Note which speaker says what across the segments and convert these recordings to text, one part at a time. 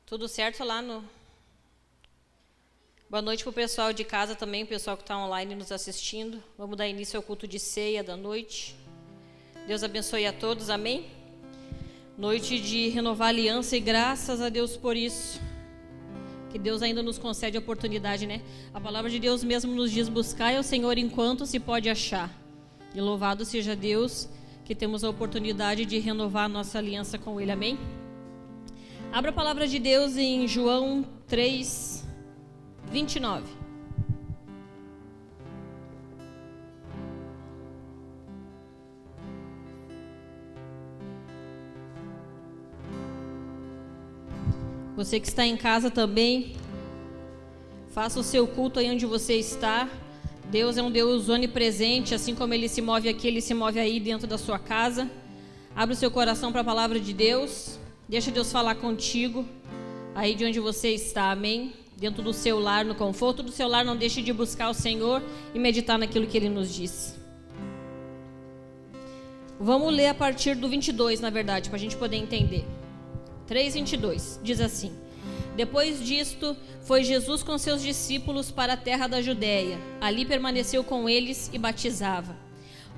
Speaker 1: Tudo certo lá no... Boa noite para o pessoal de casa também, o pessoal que está online nos assistindo. Vamos dar início ao culto de ceia da noite. Deus abençoe a todos, amém? Noite de renovar a aliança e graças a Deus por isso. Que Deus ainda nos concede a oportunidade, né? A palavra de Deus mesmo nos diz: buscai ao Senhor enquanto se pode achar. E louvado seja Deus que temos a oportunidade de renovar a nossa aliança com Ele, amém? Abra a palavra de Deus em João 3, 29. Você que está em casa também, faça o seu culto aí onde você está. Deus é um Deus onipresente, assim como Ele se move aqui, Ele se move aí dentro da sua casa. Abre o seu coração para a palavra de Deus. Deixa Deus falar contigo aí de onde você está, amém? Dentro do seu lar, no conforto do seu lar, não deixe de buscar o Senhor e meditar naquilo que Ele nos diz. Vamos ler a partir do 22, na verdade, para a gente poder entender. 3:22, diz assim: Depois disto, foi Jesus com seus discípulos para a terra da Judéia. Ali permaneceu com eles e batizava.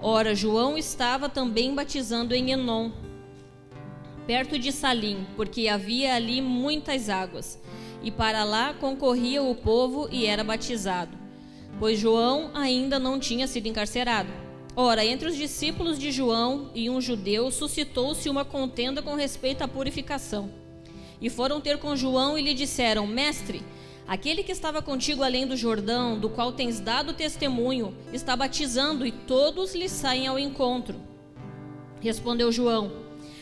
Speaker 1: Ora, João estava também batizando em Enom, perto de Salim, porque havia ali muitas águas. E para lá concorria o povo e era batizado, pois João ainda não tinha sido encarcerado. Ora, entre os discípulos de João e um judeu suscitou-se uma contenda com respeito à purificação. E foram ter com João e lhe disseram: Mestre, aquele que estava contigo além do Jordão, do qual tens dado testemunho, está batizando e todos lhe saem ao encontro. Respondeu João: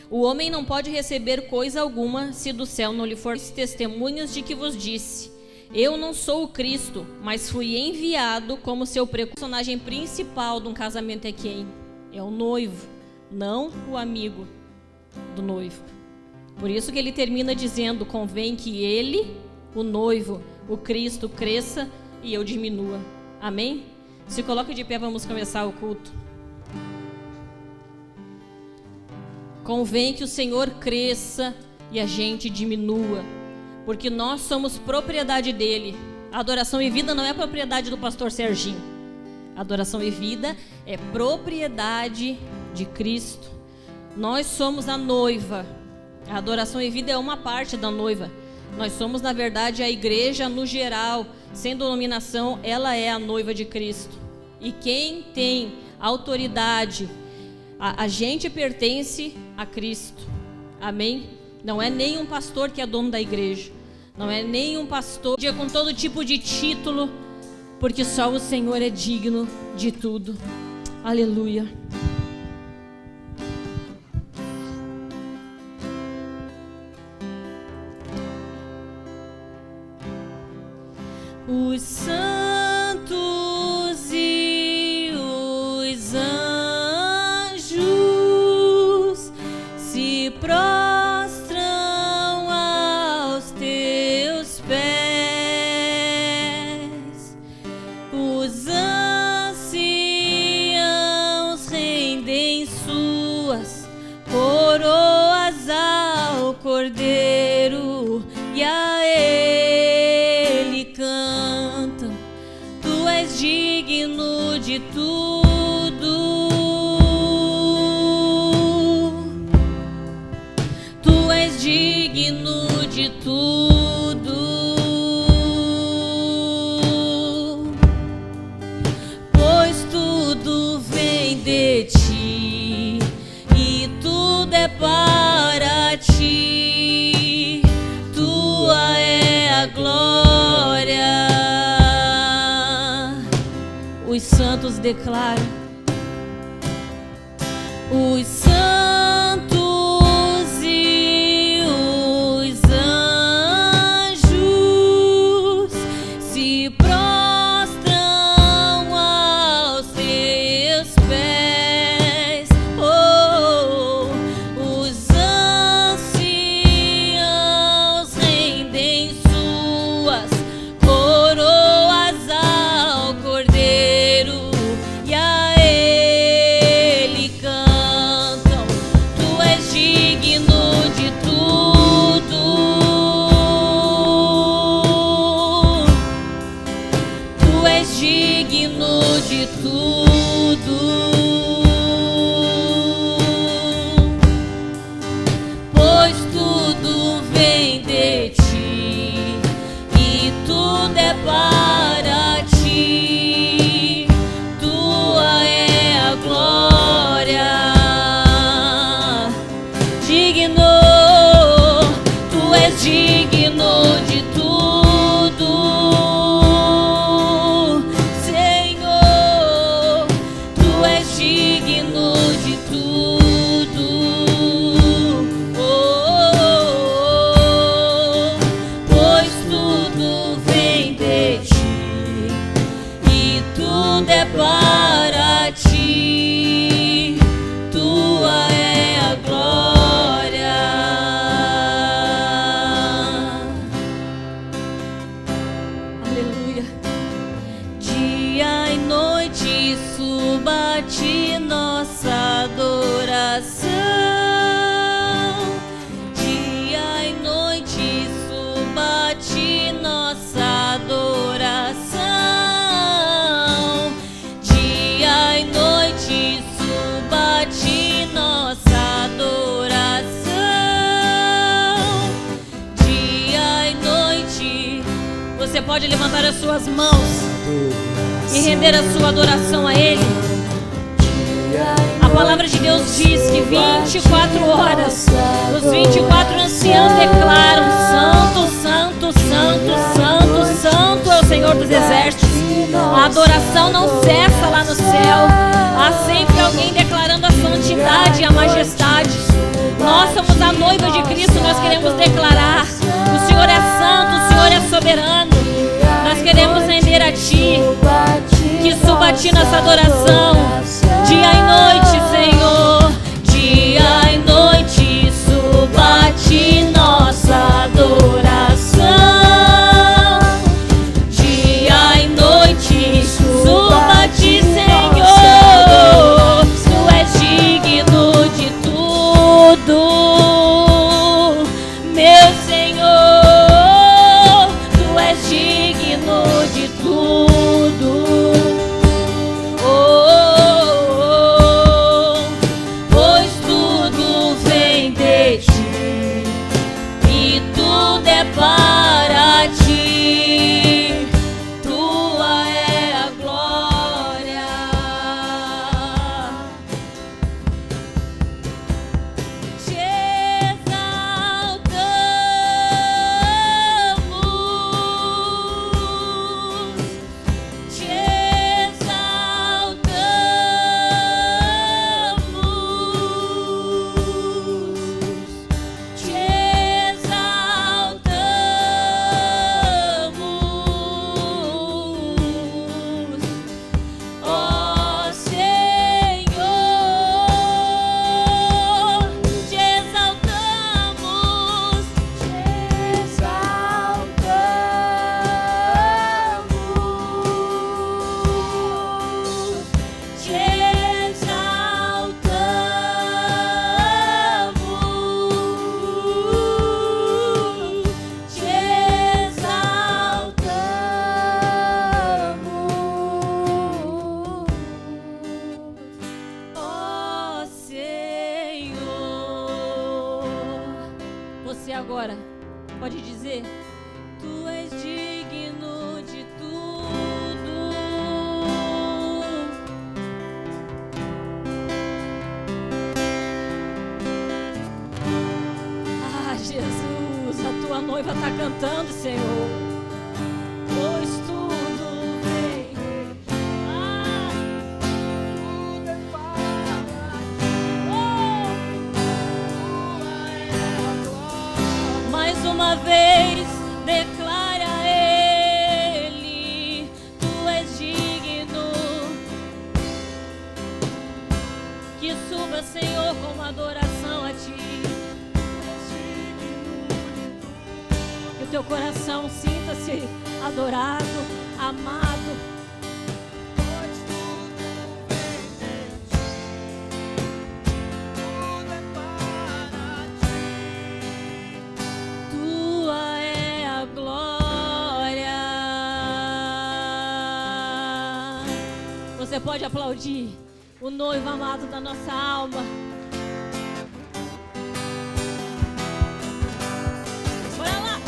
Speaker 1: O homem não pode receber coisa alguma se do céu não lhe for testemunhas de que vos disse. Eu não sou o Cristo, mas fui enviado como seu personagem principal de um casamento é quem? É o noivo, não o amigo do noivo. Por isso que ele termina dizendo: convém que ele, o noivo, o Cristo, cresça e eu diminua. Amém? Se coloque de pé, vamos começar o culto. Convém que o Senhor cresça e a gente diminua, porque nós somos propriedade dele. A Adoração e Vida não é propriedade do pastor Serginho. A Adoração e Vida é propriedade de Cristo. Nós somos a noiva. A Adoração e Vida é uma parte da noiva. Nós somos, na verdade, a igreja no geral. Sem denominação, ela é a noiva de Cristo. E quem tem autoridade, a gente pertence a Cristo. Amém? Não é nenhum pastor que é dono da igreja. Não é nenhum pastor com todo tipo de título, porque só o Senhor é digno de tudo. Aleluia. Os santos e os anjos se prostram aos teus pés. Os anciãos rendem suas coroas ao Cordeiro e a Ele cantam: Tu és digno de tudo, Tu és digno de tudo, pois tudo vem de ti e tudo é para ti. Tua é a glória. Os santos declaram: os santos e os anjos se prostram aos teus pés. Oh, os anciãos rendem suas coroas ao Cordeiro e a Ele cantam: digno de tudo, pois tudo vem de ti e tudo é para ti. Tua é a glória, digno, tu és digno de tudo, Senhor, tu és digno de tudo, pois tudo vem de ti e tudo é para ti. Tua é a glória. Aleluia. Dia e noite suba a ti nossa adoração. Dia e noite suba a ti nossa adoração. Dia e noite suba a ti nossa adoração. Dia e noite. Você pode levantar as suas mãos e render a sua adoração a Ele. A palavra de Deus diz que 24 horas, os 24 anciãos declaram: Santo, Santo, Santo, Santo, Santo é o Senhor dos Exércitos. A adoração não cessa lá no céu. Há sempre alguém declarando a santidade e a majestade. Nós somos a noiva de Cristo, nós queremos declarar: o Senhor é santo, o Senhor é soberano. Nós queremos render a Ti, que suba a Ti nossa adoração, dia e noite, Senhor. Dia e noite suba a Ti nossa adoração. Dia e noite suba a Ti, Senhor. Tu és digno de tudo, meu Senhor. Tu és digno de tudo. Pois tudo vem de ti e tudo é para ti. Tua é a glória. Te exaltamos, te exaltamos, te exaltamos, ó Senhor, te exaltamos, te exaltamos, te exaltamos, ó Senhor. Você agora pode dizer: Tu és digno de tudo. Ah, Jesus, a Tua noiva está cantando, Senhor. Pois tudo vem. Ah, tudo é para ti. Mais uma vez, declara a Ele: Tu és digno. Que suba, Senhor, com adoração a Ti. Que o teu coração sinta-se adorado, amado. Pois tudo vem de ti, tudo é para ti. Tua é a glória. Você pode aplaudir o noivo amado da nossa alma. Bora lá!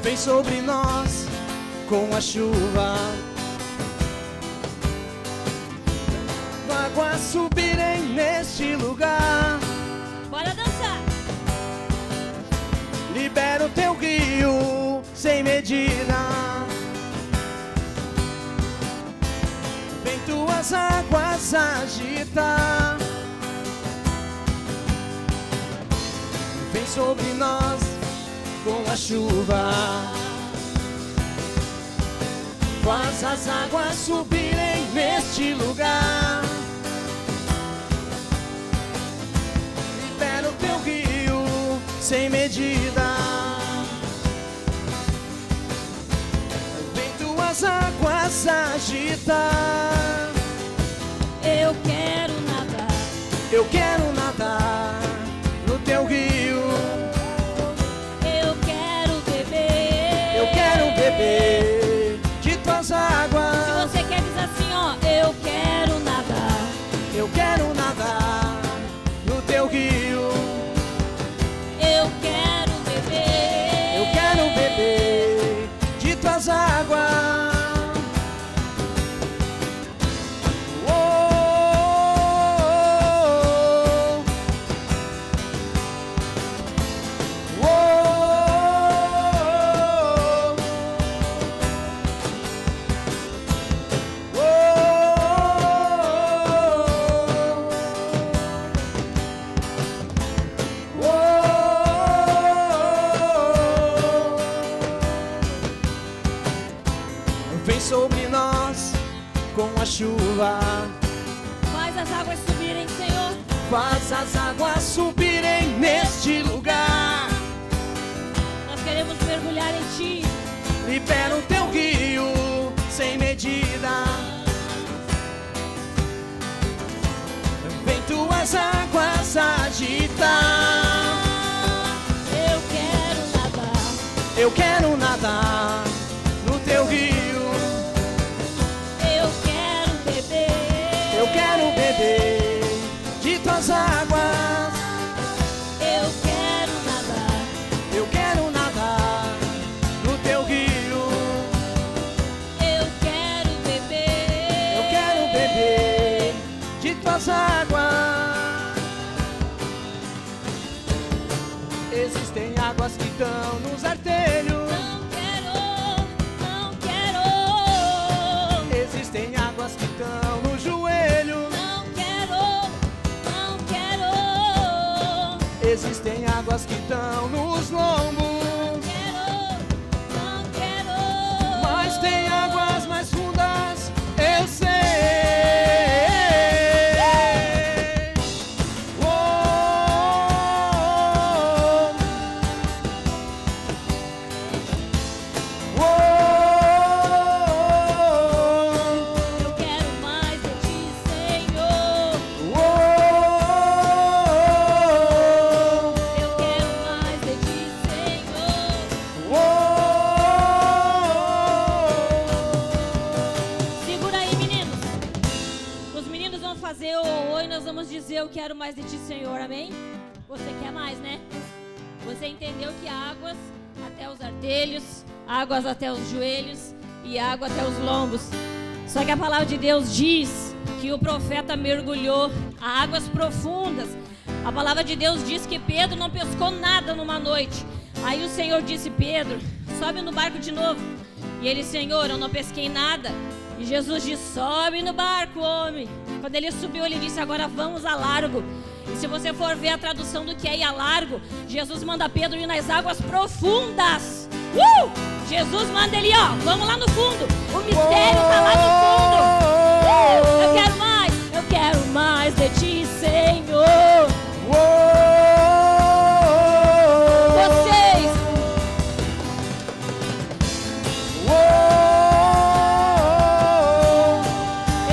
Speaker 2: Vem sobre nós com a chuva, águas subirem neste lugar.
Speaker 1: Bora dançar!
Speaker 2: Libera o teu rio sem medida. Vem tuas águas agitar. Vem sobre nós com a chuva, faz as águas subirem neste lugar. Libera o teu rio sem medida. Vem tuas águas agitar.
Speaker 1: Eu quero nadar.
Speaker 2: Eu quero nadar no teu rio. Eu quero beber de tuas águas.
Speaker 1: Se você quer dizer assim, ó, eu quero nadar.
Speaker 2: Eu quero nadar no teu rio.
Speaker 1: Eu quero beber.
Speaker 2: Eu quero beber de tuas águas. Vem sobre nós com a chuva,
Speaker 1: Faz as águas subirem, Senhor.
Speaker 2: faz as águas subirem neste lugar.
Speaker 1: Nós queremos mergulhar em Ti.
Speaker 2: Libera o teu rio sem medida. Vem tuas águas agitar.
Speaker 1: Eu quero nadar.
Speaker 2: Eu quero nadar no teu rio.
Speaker 1: Eu quero beber.
Speaker 2: Eu quero beber de tuas águas.
Speaker 1: Eu quero nadar.
Speaker 2: Eu quero nadar no teu rio.
Speaker 1: Eu quero beber.
Speaker 2: Eu quero beber de tuas águas. Existem águas que estão nos artelhos.
Speaker 1: Não quero, não quero.
Speaker 2: Existem águas que estão no joelho.
Speaker 1: Não quero, não quero.
Speaker 2: Existem águas que estão nos lombos.
Speaker 1: Não quero.
Speaker 2: Mas tem águas mais fundas, eu sei. Oh, oh, oh.
Speaker 1: Eu quero mais de Ti, Senhor.
Speaker 2: Oh,
Speaker 1: Eu quero mais de Ti, Senhor.
Speaker 2: oh,
Speaker 1: Segura aí, meninos. Os meninos vão fazer o oi, nós vamos dizer eu quero mais de Ti, Senhor. Amém? Você quer mais, né? Você entendeu que águas até os artelhos, águas até os joelhos e água até os lombos. Só que a palavra de Deus diz que o profeta mergulhou a águas profundas. A palavra de Deus diz que Pedro não pescou nada numa noite. Aí o Senhor disse: Pedro, sobe no barco de novo. E ele: Senhor, eu não pesquei nada. E Jesus disse: sobe no barco, homem. Quando ele subiu, ele disse: agora vamos a largo. E se você for ver a tradução do que é ir a largo, Jesus manda Pedro ir nas águas profundas. Jesus manda ele, ó, vamos lá no fundo. O mistério está lá no fundo. Eu quero mais de ti, Senhor. Vocês.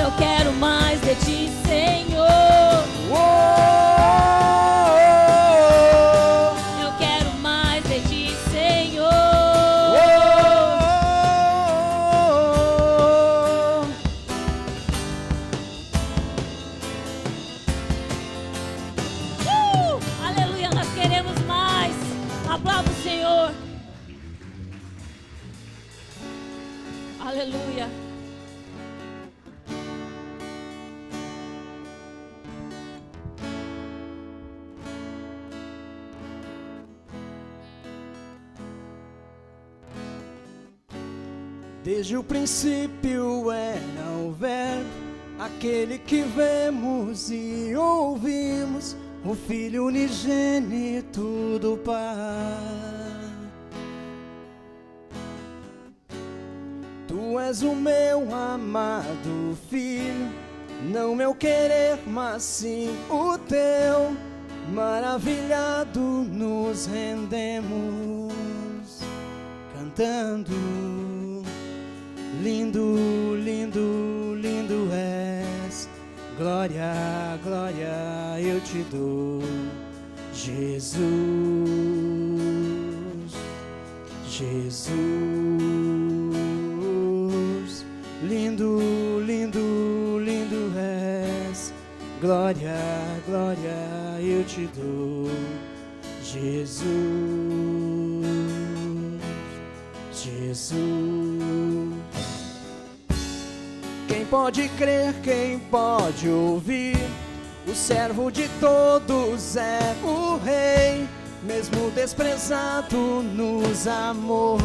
Speaker 1: Eu quero mais de ti, Senhor. Eu quero mais de ti, Senhor. Aleluia, nós queremos mais. Aplauda o Senhor. Aleluia.
Speaker 2: Desde o princípio era o Verbo, aquele que vemos e ouvimos, o Filho unigênito do Pai. Tu és o meu amado Filho, não meu querer, mas sim o teu. Maravilhado nos rendemos, cantando: lindo, lindo, lindo és. Glória, glória eu te dou, Jesus, Jesus. Lindo, lindo, lindo és. Glória, glória eu te dou, Jesus, Jesus. Quem pode crer, quem pode ouvir? O servo de todos é o Rei, mesmo desprezado nos amou.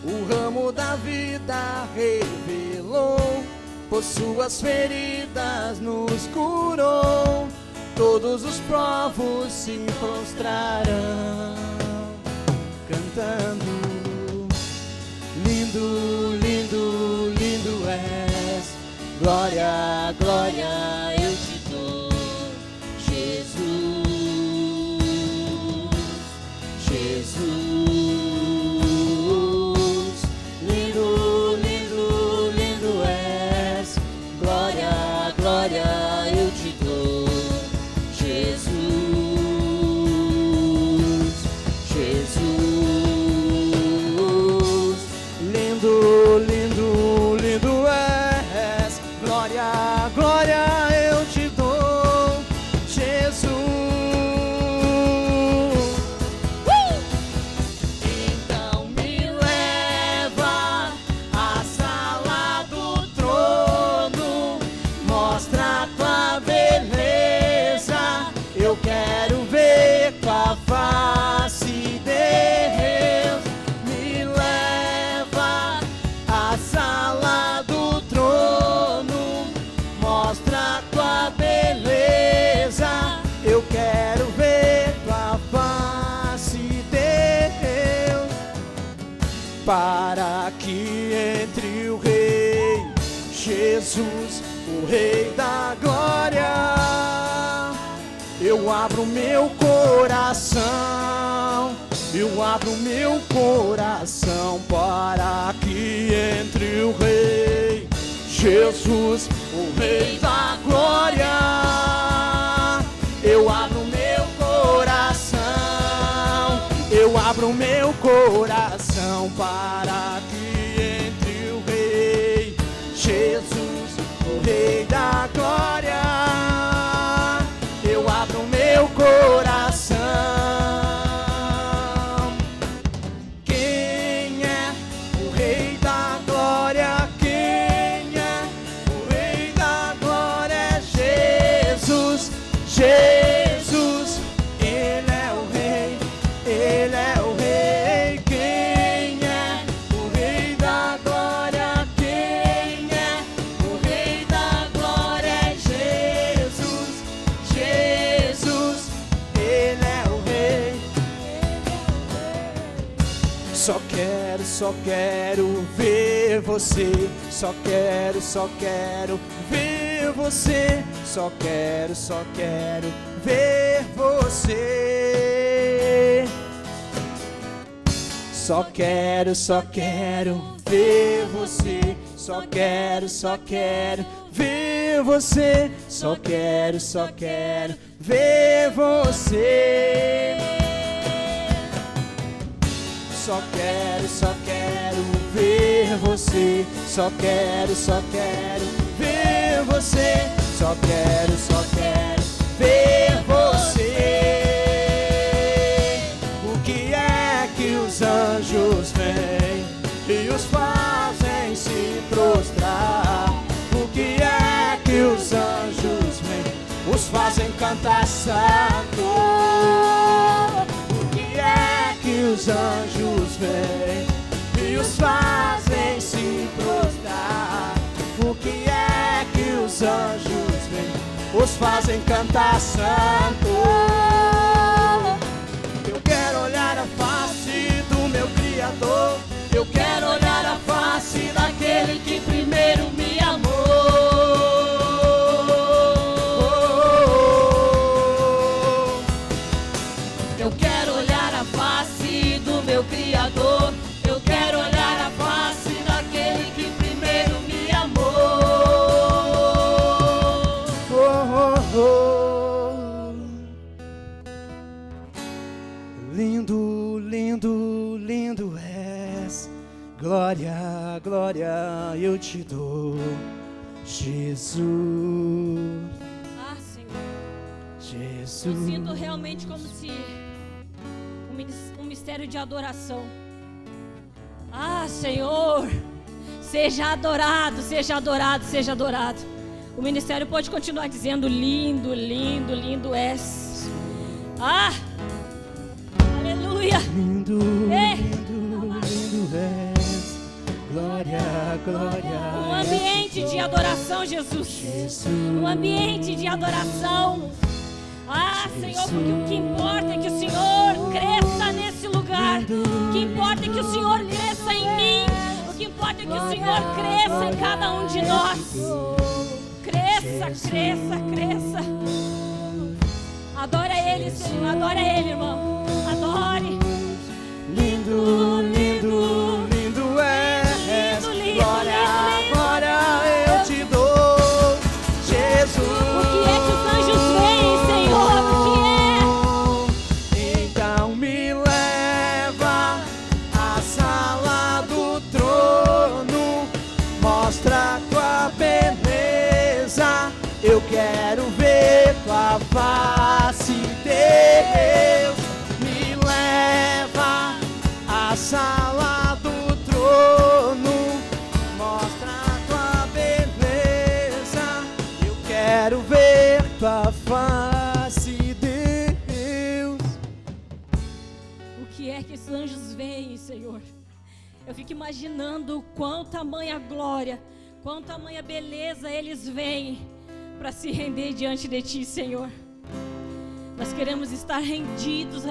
Speaker 2: O ramo da vida revelou, por suas feridas nos curou. Todos os povos se prostrarão, cantando: lindo, lindo, lindo és. Glória, glória eu te dou, Jesus, Jesus. Lindo, lindo, lindo és. Glória, glória eu te dou, Jesus, Jesus. Lindo, lindo, lindo és. Glória, glória eu te dou, Jesus. Então me leva à sala do trono, mostra a tua beleza. Eu quero ver tua face, Deus. Me leva à sala do trono, mostra a tua beleza. Eu quero ver tua face, Deus, para que entre o Rei Jesus, o Rei da glória. Eu abro meu coração, eu abro meu coração, para que entre o Rei Jesus, o Rei da glória. Eu abro meu coração, eu abro meu coração, para que entre o Rei Jesus, o Rei da glória. Eu abro meu coração. Quem é o Rei da glória? Quem é o Rei da glória? É só quero ver você. Só quero ver você. Só quero ver você. Só quero ver você. Só quero ver você. Só quero ver você. Só quero ver você. Só quero ver você. Só quero ver você. O que é que os anjos vêm e os fazem se prostrar? O que é que os anjos vêm, os fazem cantar santo? O que é que os anjos vêm e os fazem se prostrar? O que é que os anjos vêm, os fazem cantar santo? Eu quero olhar a face do meu Criador. Eu quero olhar a face daquele que primeiro me amou. Eu quero olhar a face do meu Criador. Eu quero olhar a face daquele que primeiro me amou. Lindo, lindo, lindo és. Glória, glória eu te dou, Jesus.
Speaker 1: Senhor,
Speaker 2: Jesus.
Speaker 1: eu sinto realmente como se um mistério de adoração. Senhor, seja adorado, seja adorado, seja adorado. O ministério pode continuar dizendo: lindo, lindo, lindo és. Aleluia.
Speaker 2: Lindo, lindo, lindo és. Glória, glória.
Speaker 1: Um ambiente de adoração, Jesus. Um ambiente de adoração. Senhor, porque o que importa é que o Senhor cresça nesse lugar. O que importa é que o Senhor cresça em mim. O que importa é que o Senhor cresça em cada um de nós. Cresça, cresça, cresça. Adora Ele, Senhor. Adora Ele, irmão. Adore.
Speaker 2: Lindo, lindo, lindo és. Glória, glória eu te dou, Jesus.
Speaker 1: O que é que os anjos veem, Senhor? O que é?
Speaker 2: Então me leva à sala do trono, mostra tua beleza. Eu quero ver tua face, Deus. Me leva à sala do trono, mostra tua beleza. Eu quero ver tua face, Deus.
Speaker 1: O que é que esses anjos veem, Senhor? Eu fico imaginando quão tamanha glória, quão tamanha beleza eles veem para se render diante de Ti, Senhor. Nós queremos estar rendidos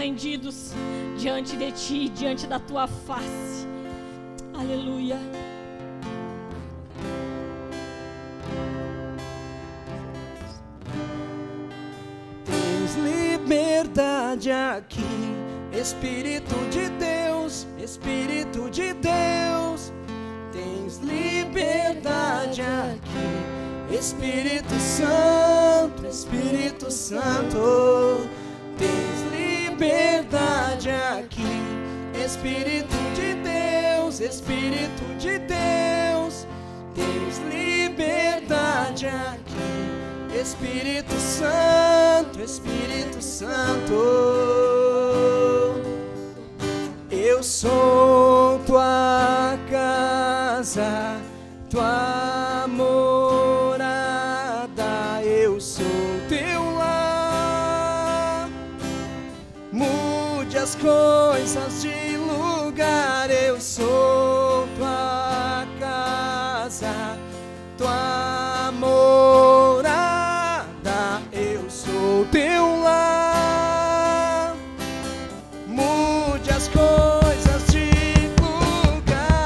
Speaker 1: diante de Ti, diante da Tua face. Aleluia.
Speaker 2: Tens liberdade aqui, Espírito de Deus, Espírito de Deus. Tens liberdade aqui, Espírito Santo, Espírito Santo. Tens liberdade aqui, Espírito de Deus, Espírito de Deus. Tens liberdade aqui, Espírito Santo, Espírito Santo. Eu sou tua casa, tua morada, eu sou teu lar. Mude as coisas de lugar, eu sou tua casa, tua morada, eu sou teu lar. Mude as coisas de lugar.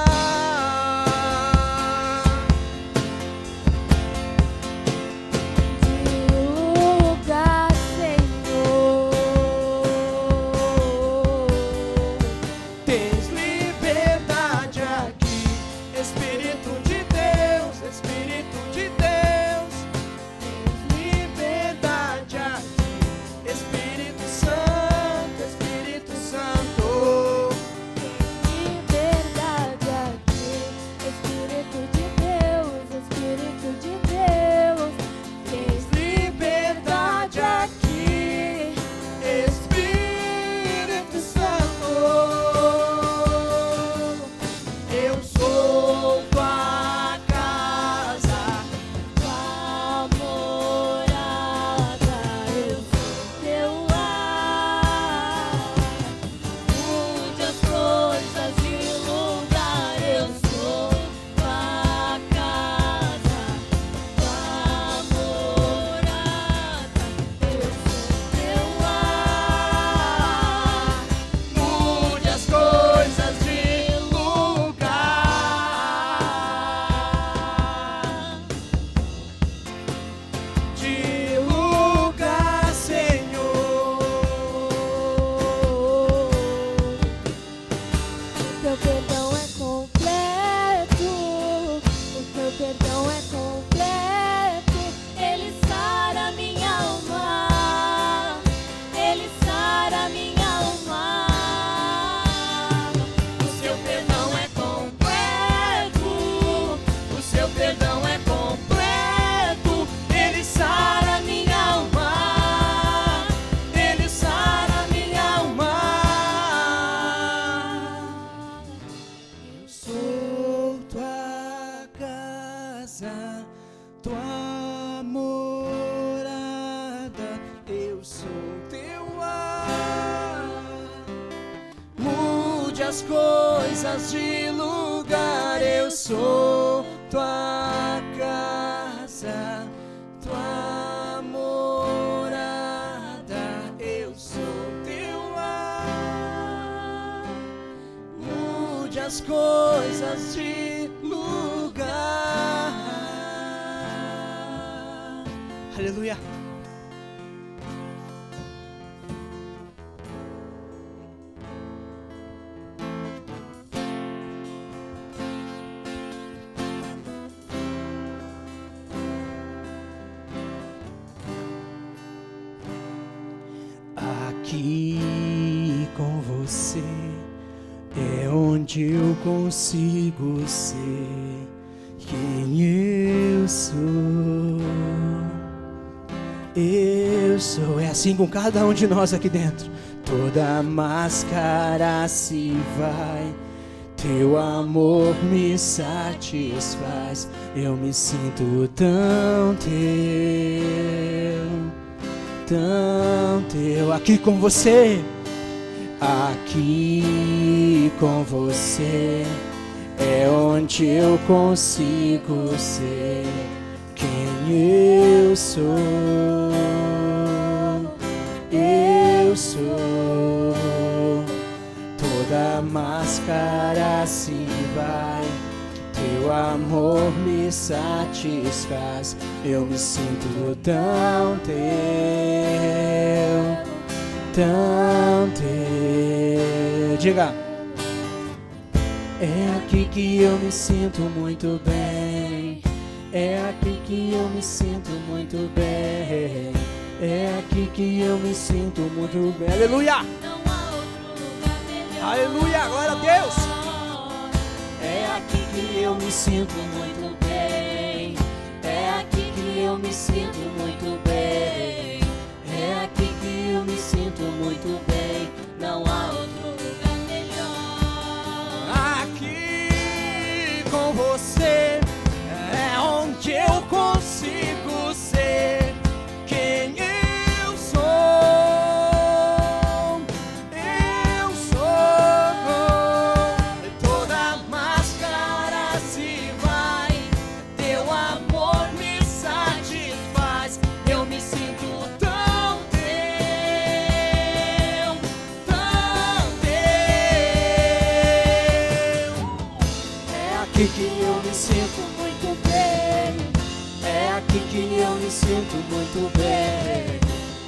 Speaker 2: Espírito de Deus, Espírito de Deus, liberdade aqui. Espírito Santo, Espírito Santo,
Speaker 3: liberdade aqui. Espírito de Deus, Espírito de Deus, tens
Speaker 2: liberdade aqui. Espírito Santo, eu sou tua casa,
Speaker 3: tua morada, eu sou teu lar. Mude as coisas de lugar, eu sou tua casa, tua morada, eu sou teu lar.
Speaker 2: mude as coisas de lugar, Senhor.
Speaker 3: O teu perdão é completo, o teu perdão é completo. Ele sara minha alma, ele sara minha alma.
Speaker 2: O seu perdão é completo, o seu perdão é completo. Ele sara minha alma, ele sara minha alma. Eu sou tua casa, tua morada, eu sou teu lar. Mude as coisas de lugar, eu sou tua casa, tua morada, eu sou teu lar. Mude as coisas de lugar. Aleluia. Aqui com você é onde eu consigo ser quem eu sou. Eu sou, é assim com cada um de nós aqui dentro. Toda máscara se vai, teu amor me satisfaz. Eu me sinto tão teu, aqui com você, aqui com você é onde eu consigo ser quem eu sou. Eu sou, toda máscara se vai, teu amor me satisfaz. Eu me sinto tão teu. Diga. É aqui que eu me sinto muito bem. É aqui que eu me sinto muito bem. É aqui que eu me sinto muito bem. Aleluia!
Speaker 3: Não há outro lugar melhor.
Speaker 2: Aleluia! Glória a Deus!
Speaker 3: É aqui que eu me sinto muito bem. É aqui que eu me sinto muito bem. É aqui que eu me sinto muito bem. Não há outro lugar melhor.
Speaker 2: Aqui com você é onde eu consigo ser quem eu sou. Eu sou. Toda máscara se vai, teu amor me satisfaz. Eu me sinto tão teu, tão teu. É aqui que eu me sinto muito bem. É aqui que eu me sinto muito bem.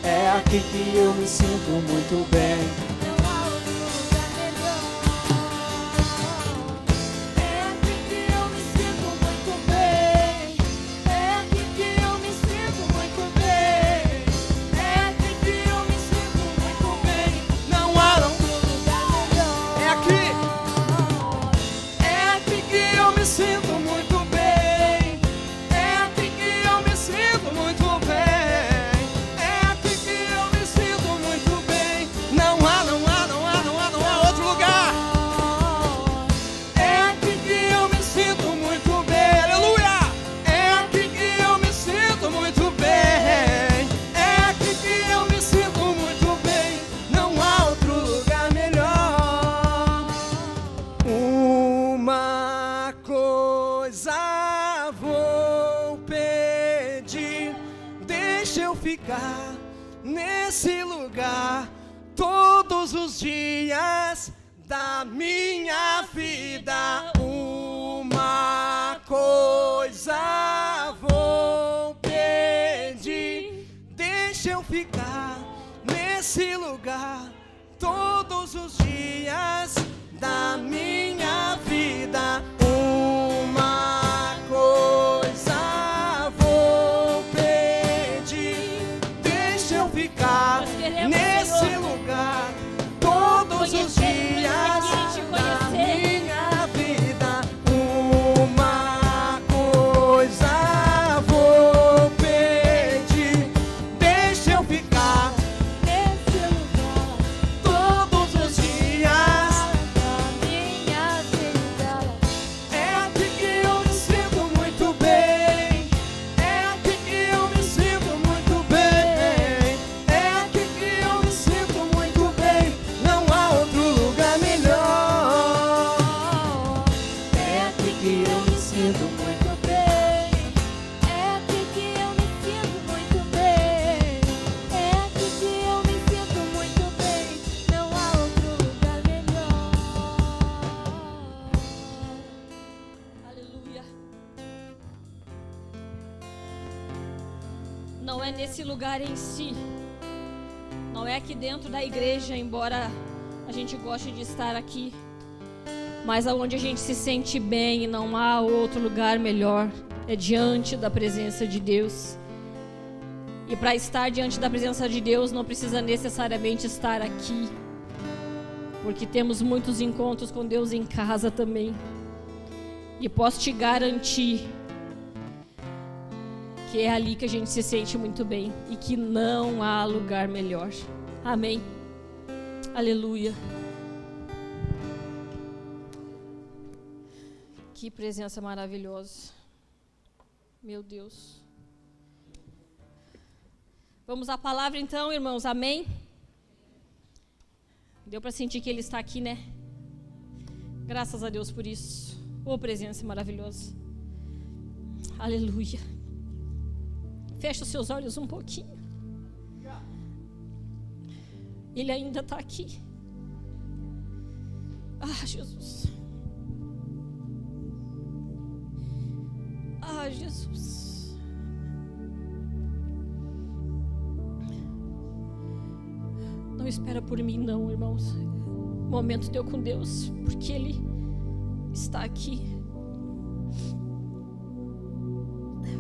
Speaker 2: É aqui que eu me sinto muito bem.
Speaker 3: Não há outro lugar melhor. É aqui que eu me
Speaker 2: ficar nesse lugar todos os dias da minha vida. Uma coisa vou pedir, deixa eu ficar nesse lugar todos os dias da minha vida. Uma coisa vou pedir, deixa eu ficar nesse lugar todos os dias da minha vida. Uma coisa vou pedir, deixa eu ficar
Speaker 3: nesse lugar
Speaker 2: todos os dias.
Speaker 3: da minha vida.
Speaker 2: É aqui que eu me sinto muito bem. É aqui que eu me sinto muito bem. É aqui que eu me sinto muito bem. Não há outro lugar melhor.
Speaker 3: É aqui que eu me sinto muito bem. É aqui que eu me sinto muito bem. É aqui que eu me sinto muito bem. Não há outro lugar melhor.
Speaker 1: Aleluia. Não é nesse lugar em si. Não é aqui dentro da igreja, embora a gente goste de estar aqui. Mas aonde a gente se sente bem e não há outro lugar melhor é diante da presença de Deus. E para estar diante da presença de Deus não precisa necessariamente estar aqui, porque temos muitos encontros com Deus em casa também. E posso te garantir que é ali que a gente se sente muito bem e que não há lugar melhor. Amém. Aleluia. Que presença maravilhosa. Meu Deus. Vamos à palavra então, irmãos. Amém? Deu para sentir que Ele está aqui, né? Graças a Deus por isso. Oh, presença maravilhosa. Aleluia. Fecha os seus olhos um pouquinho. Ele ainda está aqui. Ah, Jesus. Ah, Jesus. Não espera por mim não, irmãos. Momento teu com Deus, porque Ele está aqui.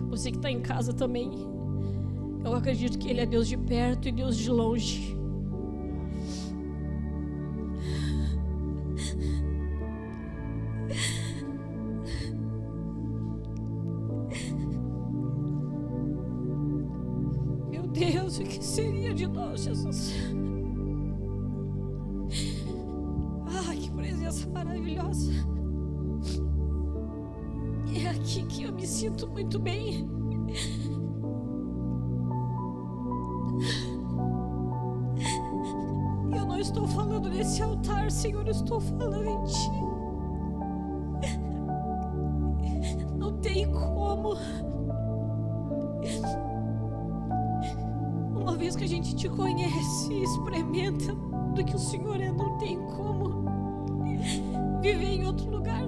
Speaker 1: Você que está em casa também, eu acredito que Ele é Deus de perto e Deus de longe. Meu Deus, o que seria de nós, Jesus? Ah, que presença maravilhosa. É aqui que eu me sinto muito bem. Eu não estou falando nesse altar, Senhor, eu estou falando em Ti. Não tem como. Uma vez que a gente Te conhece e experimenta do que o Senhor é, não tem como viver em outro lugar.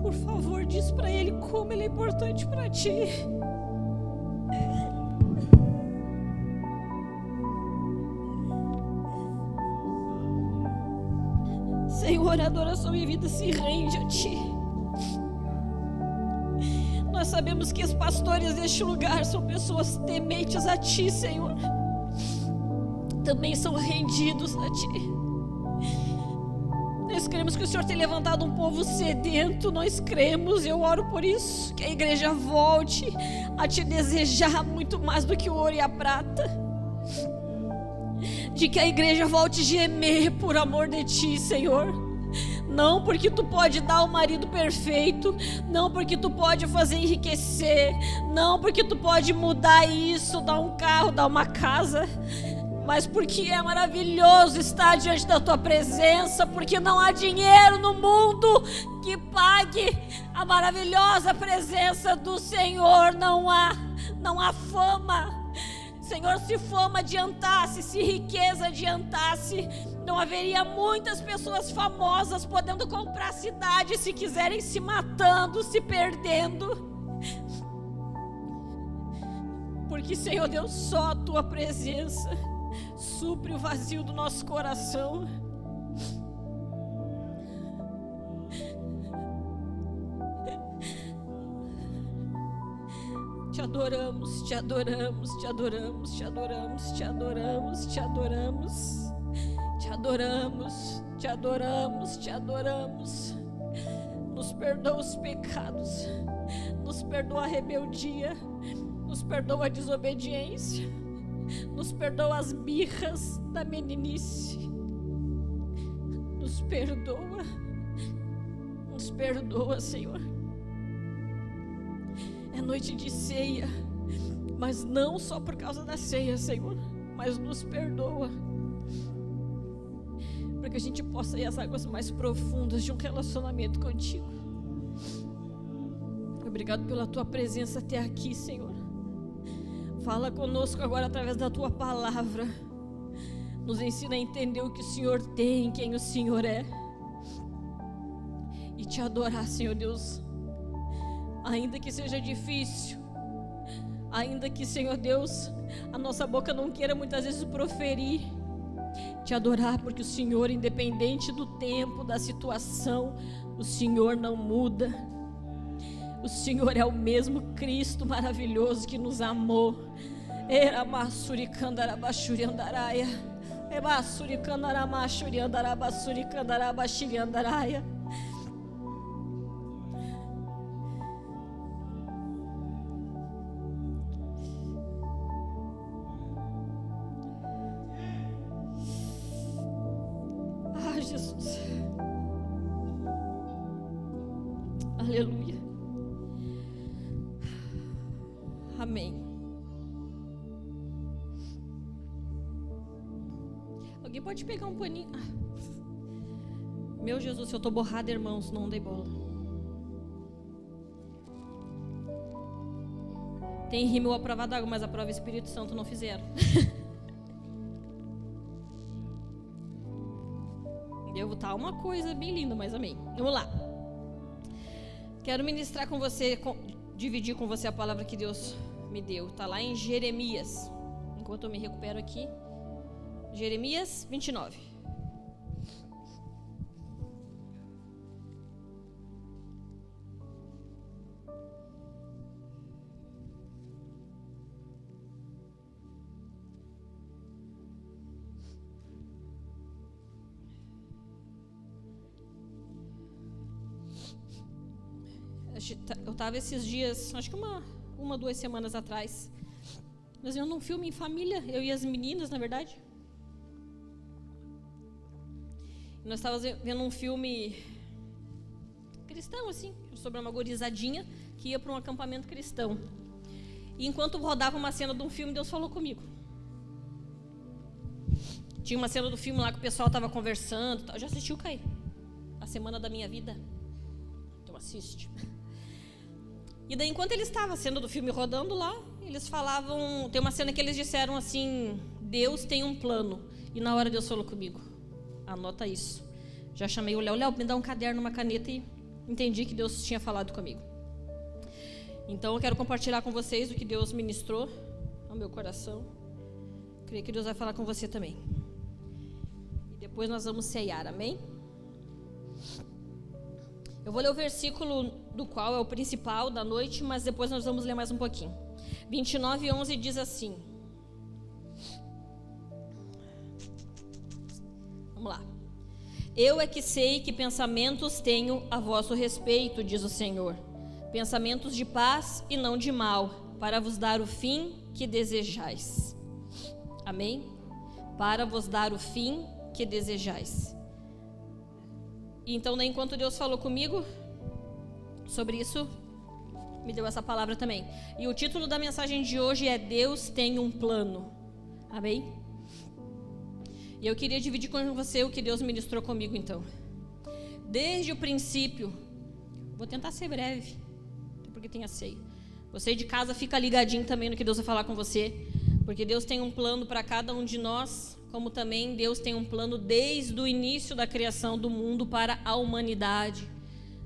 Speaker 1: Por favor, diz para Ele como Ele é importante para Ti. Senhor, a adoração e vida se rende a Ti. Nós sabemos que os pastores deste lugar são pessoas tementes a Ti, Senhor. Também são rendidos a Ti. Nós cremos que o Senhor tem levantado um povo sedento. Nós cremos, eu oro por isso, que a igreja volte a Te desejar muito mais do que o ouro e a prata. De que a igreja volte a gemer por amor de Ti, Senhor. Não porque Tu pode dar o marido perfeito, não porque Tu pode fazer enriquecer, não porque Tu pode mudar isso, dar um carro, dar uma casa, mas porque é maravilhoso estar diante da Tua presença, porque não há dinheiro no mundo que pague a maravilhosa presença do Senhor, não há fama. Senhor, se fama adiantasse, se riqueza adiantasse, não haveria muitas pessoas famosas podendo comprar a cidade, se quiserem, se matando, se perdendo. Porque, Senhor Deus, só a Tua presença supre o vazio do nosso coração. Te adoramos, te adoramos, te adoramos, te adoramos, te adoramos, te adoramos, te adoramos, te adoramos, te adoramos. Nos perdoa os pecados, nos perdoa a rebeldia, nos perdoa a desobediência, nos perdoa as birras da meninice. Nos perdoa, Senhor. É noite de ceia, mas não só por causa da ceia, Senhor, mas nos perdoa, para que a gente possa ir às águas mais profundas de um relacionamento contigo. Obrigado pela Tua presença até aqui, Senhor. Fala conosco agora através da Tua palavra. Nos ensina a entender o que o Senhor tem, quem o Senhor é, e Te adorar, Senhor Deus. Ainda que seja difícil, ainda que, Senhor Deus, a nossa boca não queira muitas vezes proferir, Te adorar, porque o Senhor, independente do tempo, da situação, o Senhor não muda. O Senhor é o mesmo Cristo maravilhoso que nos amou. Era massuricandarabachuriandaraia, ebassuricandaramachuriandarabachuricandarabachiriandaraia. Jesus, aleluia, amém. Alguém pode pegar um paninho? Meu Jesus, se eu tô borrada, irmãos, não dei bola. Tem rímel a prova d'água, mas a prova Espírito Santo não fizeram. Tá uma coisa bem linda, mas amém. Vamos lá. Quero ministrar com você, dividir com você a palavra que Deus me deu. Tá lá em Jeremias. Enquanto eu me recupero aqui. Jeremias 29. Eu estava esses dias, acho que uma 2 semanas atrás, nós vimos um filme em família, eu e as meninas, na verdade. Nós estávamos vendo um filme cristão, assim, sobre uma gurizadinha que ia para um acampamento cristão. E enquanto rodava uma cena de um filme, Deus falou comigo. Tinha uma cena do filme lá que o pessoal estava conversando. Já assistiu, Caí? A Semana da Minha Vida? Então assiste. E daí, enquanto ele estava, a cena do filme rodando lá, eles falavam, tem uma cena que eles disseram assim, Deus tem um plano. E na hora Deus falou comigo, anota isso. Já chamei o Léo, me dá um caderno, uma caneta, e entendi que Deus tinha falado comigo. Então eu quero compartilhar com vocês o que Deus ministrou ao meu coração. Creio que Deus vai falar com você também. E depois nós vamos ceiar, amém? Eu vou ler o versículo do qual é o principal da noite, mas depois nós vamos ler mais um pouquinho. 29:11 diz assim. Vamos lá. Eu é que sei que pensamentos tenho a vosso respeito, diz o Senhor. Pensamentos de paz e não de mal, para vos dar o fim que desejais. Amém? Para vos dar o fim que desejais. Então, enquanto Deus falou comigo sobre isso, me deu essa palavra também. E o título da mensagem de hoje é Deus tem um plano. Amém? E eu queria dividir com você o que Deus ministrou comigo então. Desde o princípio, Vou tentar ser breve, até porque tem a ceia. Você de casa fica ligadinho também no que Deus vai falar com você, porque Deus tem um plano para cada um de nós, como também Deus tem um plano desde o início da criação do mundo para a humanidade,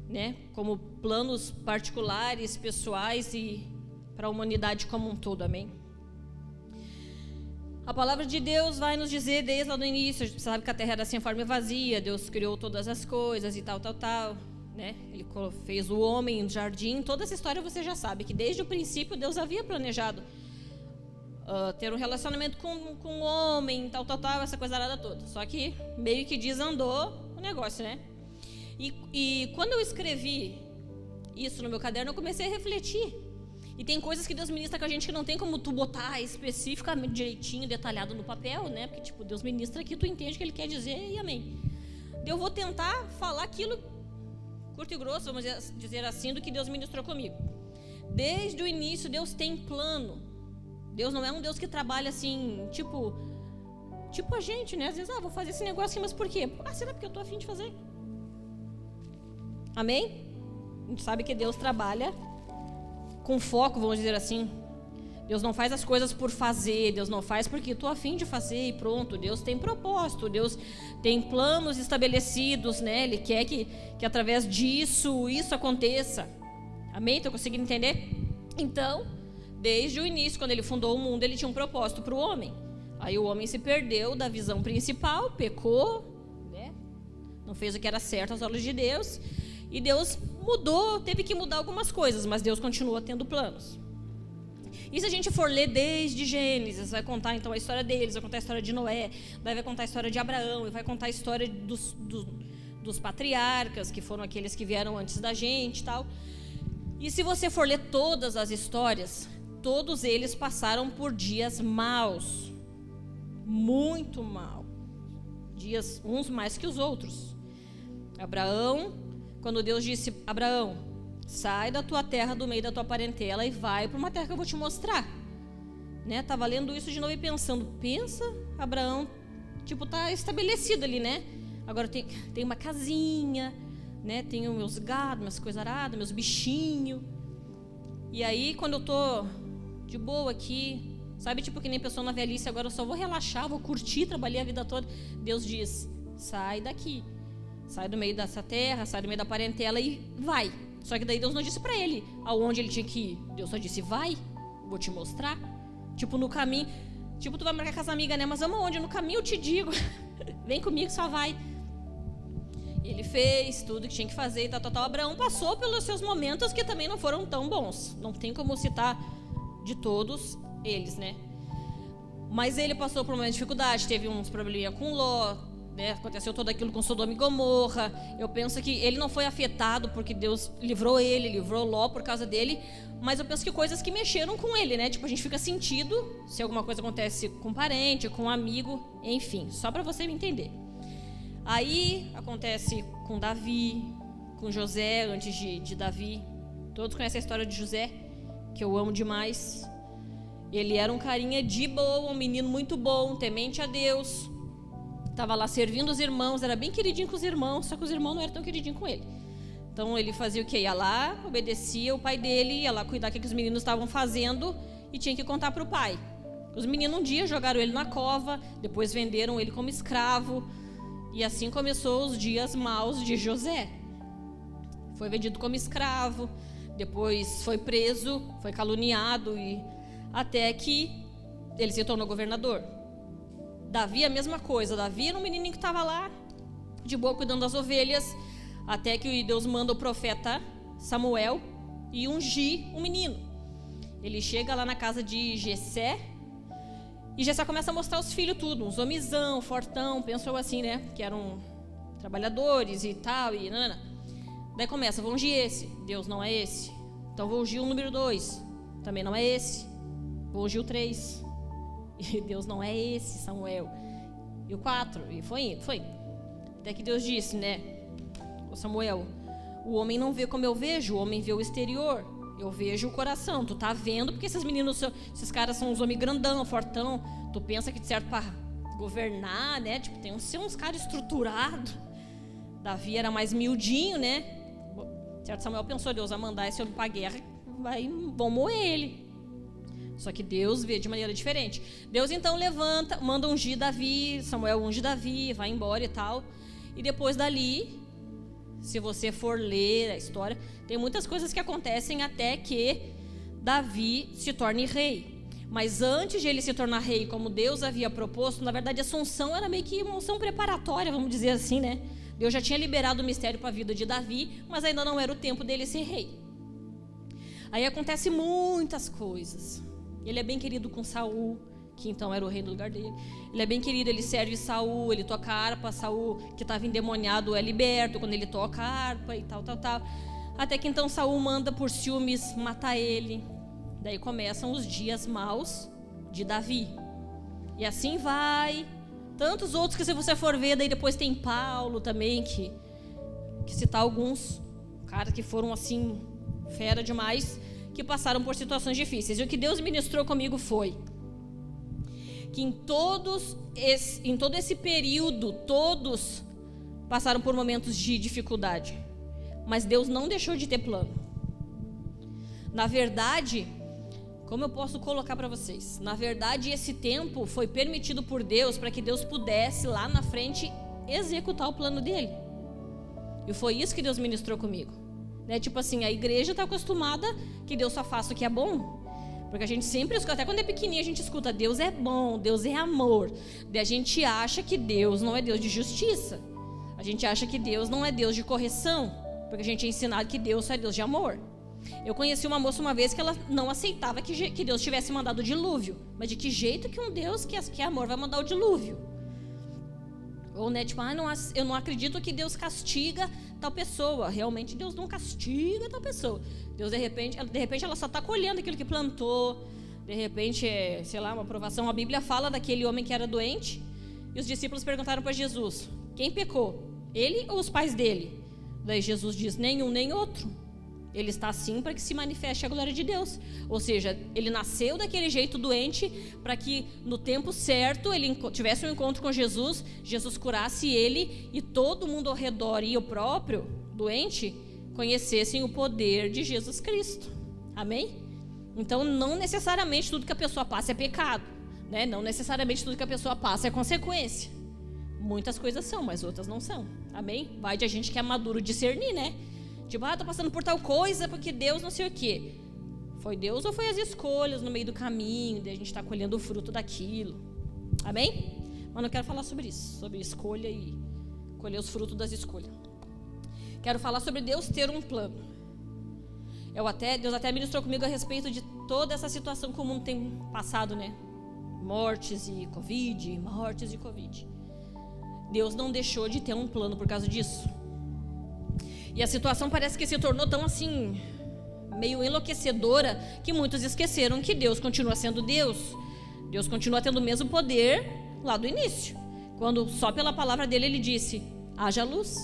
Speaker 1: né? Como planos particulares, pessoais e para a humanidade como um todo, amém? A palavra de Deus vai nos dizer desde lá do início, a gente sabe que a terra era sem forma e vazia, Deus criou todas as coisas e tal, né? Ele fez o homem no jardim, toda essa história você já sabe, que desde o princípio Deus havia planejado ter um relacionamento com o homem, tal, essa coisa arada toda. Só que meio que desandou o negócio, né? E quando eu escrevi isso no meu caderno, eu comecei a refletir. E tem coisas que Deus ministra com a gente que não tem como tu botar especificamente, direitinho, detalhado no papel, né? Porque, tipo, Deus ministra aqui, tu entende o que Ele quer dizer e amém. Eu vou tentar falar aquilo curto e grosso, vamos dizer assim, do que Deus ministrou comigo. Desde o início, Deus tem plano. Deus não é um Deus que trabalha assim, tipo a gente, né? Às vezes, vou fazer esse negócio aqui, mas por quê? Será porque eu tô a fim de fazer? Amém? A gente sabe que Deus trabalha com foco, vamos dizer assim. Deus não faz as coisas por fazer, Deus não faz porque estou a fim de fazer e pronto. Deus tem propósito, Deus tem planos estabelecidos, né? Ele quer que através disso, isso aconteça. Amém? Estão conseguindo entender? Então, desde o início, quando Ele fundou o mundo, Ele tinha um propósito para o homem. Aí o homem se perdeu da visão principal, pecou, né? Não fez o que era certo aos olhos de Deus. E Deus mudou, teve que mudar algumas coisas, mas Deus continua tendo planos. E se a gente for ler desde Gênesis, vai contar então a história deles, vai contar a história de Noé, vai contar a história de Abraão, e vai contar a história dos patriarcas, que foram aqueles que vieram antes da gente e tal. E se você for ler todas as histórias, todos eles passaram por dias maus, muito mal, dias uns mais que os outros. Abraão, quando Deus disse, Abraão, sai da tua terra, do meio da tua parentela e vai para uma terra que eu vou te mostrar, né? Tava lendo isso de novo e pensando, pensa, Abraão, tipo, tá estabelecido ali, né? Agora tem uma casinha, né? Tem os meus gados, minhas coisas aradas, meus bichinhos. E aí, quando eu tô de boa aqui, sabe, tipo que nem pessoa na velhice, agora eu só vou relaxar, vou curtir, trabalhei a vida toda. Deus diz, sai daqui. Sai do meio dessa terra, sai do meio da parentela e vai. Só que daí Deus não disse pra ele aonde ele tinha que ir. Deus só disse, vai, vou te mostrar. Tipo, no caminho, tipo, tu vai marcar com as amigas, né? Mas vamos aonde? No caminho eu te digo. Vem comigo, só vai. E ele fez tudo que tinha que fazer e tal. Abraão passou pelos seus momentos que também não foram tão bons. Não tem como citar de todos eles, né? Mas ele passou por uma dificuldade, teve uns probleminha com Ló, né? Aconteceu tudo aquilo com Sodoma e Gomorra. Eu penso que ele não foi afetado porque Deus livrou ele, livrou Ló por causa dele, mas eu penso que coisas que mexeram com ele, né? Tipo, a gente fica sentido se alguma coisa acontece com um parente, com um amigo, enfim, só para você me entender. Aí acontece com Davi, com José, antes de Davi. Todos conhecem a história de José, que eu amo demais. Ele era um carinha de boa, um menino muito bom, temente a Deus. Estava lá servindo os irmãos, era bem queridinho com os irmãos, só que os irmãos não eram tão queridinhos com ele. Então ele fazia o quê? Ia lá, obedecia o pai dele, ia lá cuidar do que os meninos estavam fazendo e tinha que contar para o pai. Os meninos um dia jogaram ele na cova, depois venderam ele como escravo. E assim começou os dias maus de José. Foi vendido como escravo, depois foi preso, foi caluniado, e até que ele se tornou governador. Davi a mesma coisa, Davi era um menininho que estava lá, de boa, cuidando das ovelhas, até que Deus manda o profeta Samuel e ungir um menino. Ele chega lá na casa de Jessé, e Jessé começa a mostrar os filhos tudo, uns homizão, fortão, pensou assim, né, que eram trabalhadores e tal, e nanana. Daí começa, vou ungir esse, Deus não é esse, então vou ungir o número 2, também não é esse, vou ungir o 3, e Deus não é esse, Samuel, e o 4, e foi. Até que Deus disse, né, ô Samuel, o homem não vê como eu vejo, o homem vê o exterior, eu vejo o coração, tu tá vendo, porque esses meninos, esses caras são uns homens grandão, fortão, tu pensa que de certo para governar, né, tipo, tem uns caras estruturados. Davi era mais miudinho, né, Certo? Samuel pensou, Deus vai mandar esse homem para a guerra, vão moer ele. Só que Deus vê de maneira diferente. Deus então levanta, manda ungir Davi, Samuel unge Davi, vai embora e tal. E depois dali, se você for ler a história, tem muitas coisas que acontecem até que Davi se torne rei. Mas antes de ele se tornar rei, como Deus havia proposto, na verdade a unção era meio que uma unção preparatória, vamos dizer assim, né? Deus já tinha liberado o mistério para a vida de Davi, mas ainda não era o tempo dele ser rei. Aí acontece muitas coisas. Ele é bem querido com Saul, que então era o rei no lugar dele. Ele é bem querido, ele serve Saul, ele toca a harpa. Saul, que estava endemoniado, é liberto quando ele toca a harpa e tal. Até que então Saul manda por ciúmes matar ele. Daí começam os dias maus de Davi. E assim vai. Tantos outros que se você for ver, daí depois tem Paulo também, que citar alguns caras que foram assim, fera demais, que passaram por situações difíceis. E o que Deus ministrou comigo foi que em todo esse período, todos passaram por momentos de dificuldade, mas Deus não deixou de ter plano. Na verdade, como eu posso colocar para vocês? Na verdade, esse tempo foi permitido por Deus para que Deus pudesse lá na frente executar o plano dele. E foi isso que Deus ministrou comigo. Né? Tipo assim, a igreja está acostumada que Deus só faça o que é bom. Porque a gente sempre escuta, até quando é pequenininha a gente escuta, Deus é bom, Deus é amor. Daí a gente acha que Deus não é Deus de justiça. A gente acha que Deus não é Deus de correção. Porque a gente é ensinado que Deus só é Deus de amor. Eu conheci uma moça uma vez que ela não aceitava que Deus tivesse mandado o dilúvio. Mas de que jeito que um Deus que é amor vai mandar o dilúvio? Ou né, tipo, eu não acredito que Deus castiga tal pessoa. Realmente Deus não castiga tal pessoa. Deus de repente ela só está colhendo aquilo que plantou. De repente, sei lá, uma provação. A Bíblia fala daquele homem que era doente. E os discípulos perguntaram para Jesus: quem pecou? Ele ou os pais dele? Daí Jesus diz: nenhum nem outro. Ele está assim para que se manifeste a glória de Deus. Ou seja, ele nasceu daquele jeito doente para que no tempo certo ele tivesse um encontro com Jesus, Jesus curasse ele e todo mundo ao redor e o próprio doente conhecessem o poder de Jesus Cristo. Amém? Então não necessariamente tudo que a pessoa passa é pecado, né? Não necessariamente tudo que a pessoa passa é consequência. Muitas coisas são, mas outras não são. Amém? Vai de a gente que é maduro discernir, né? Tipo, tô passando por tal coisa porque Deus não sei o quê. Foi Deus ou foi as escolhas no meio do caminho, daí a gente está colhendo o fruto daquilo. Amém? Mas não quero falar sobre isso, sobre escolha e colher os frutos das escolhas. Quero falar sobre Deus ter um plano. Deus até ministrou comigo a respeito de toda essa situação que o mundo tem passado, né? Mortes e Covid. Deus não deixou de ter um plano por causa disso. E a situação parece que se tornou tão assim, meio enlouquecedora, que muitos esqueceram que Deus continua sendo Deus. Deus continua tendo o mesmo poder lá do início. Quando só pela palavra dele ele disse, haja luz.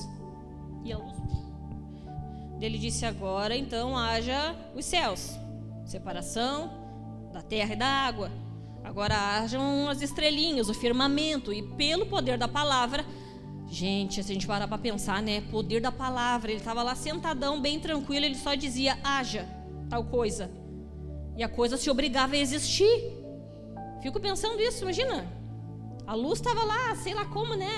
Speaker 1: E a luz. Ele disse agora, então, haja os céus. Separação da terra e da água. Agora hajam as estrelinhas, o firmamento. E pelo poder da palavra... Gente, se a gente parar para pensar, né? Poder da palavra. Ele estava lá sentadão, bem tranquilo. Ele só dizia, haja tal coisa. E a coisa se obrigava a existir. Fico pensando isso, imagina. A luz estava lá, sei lá como, né?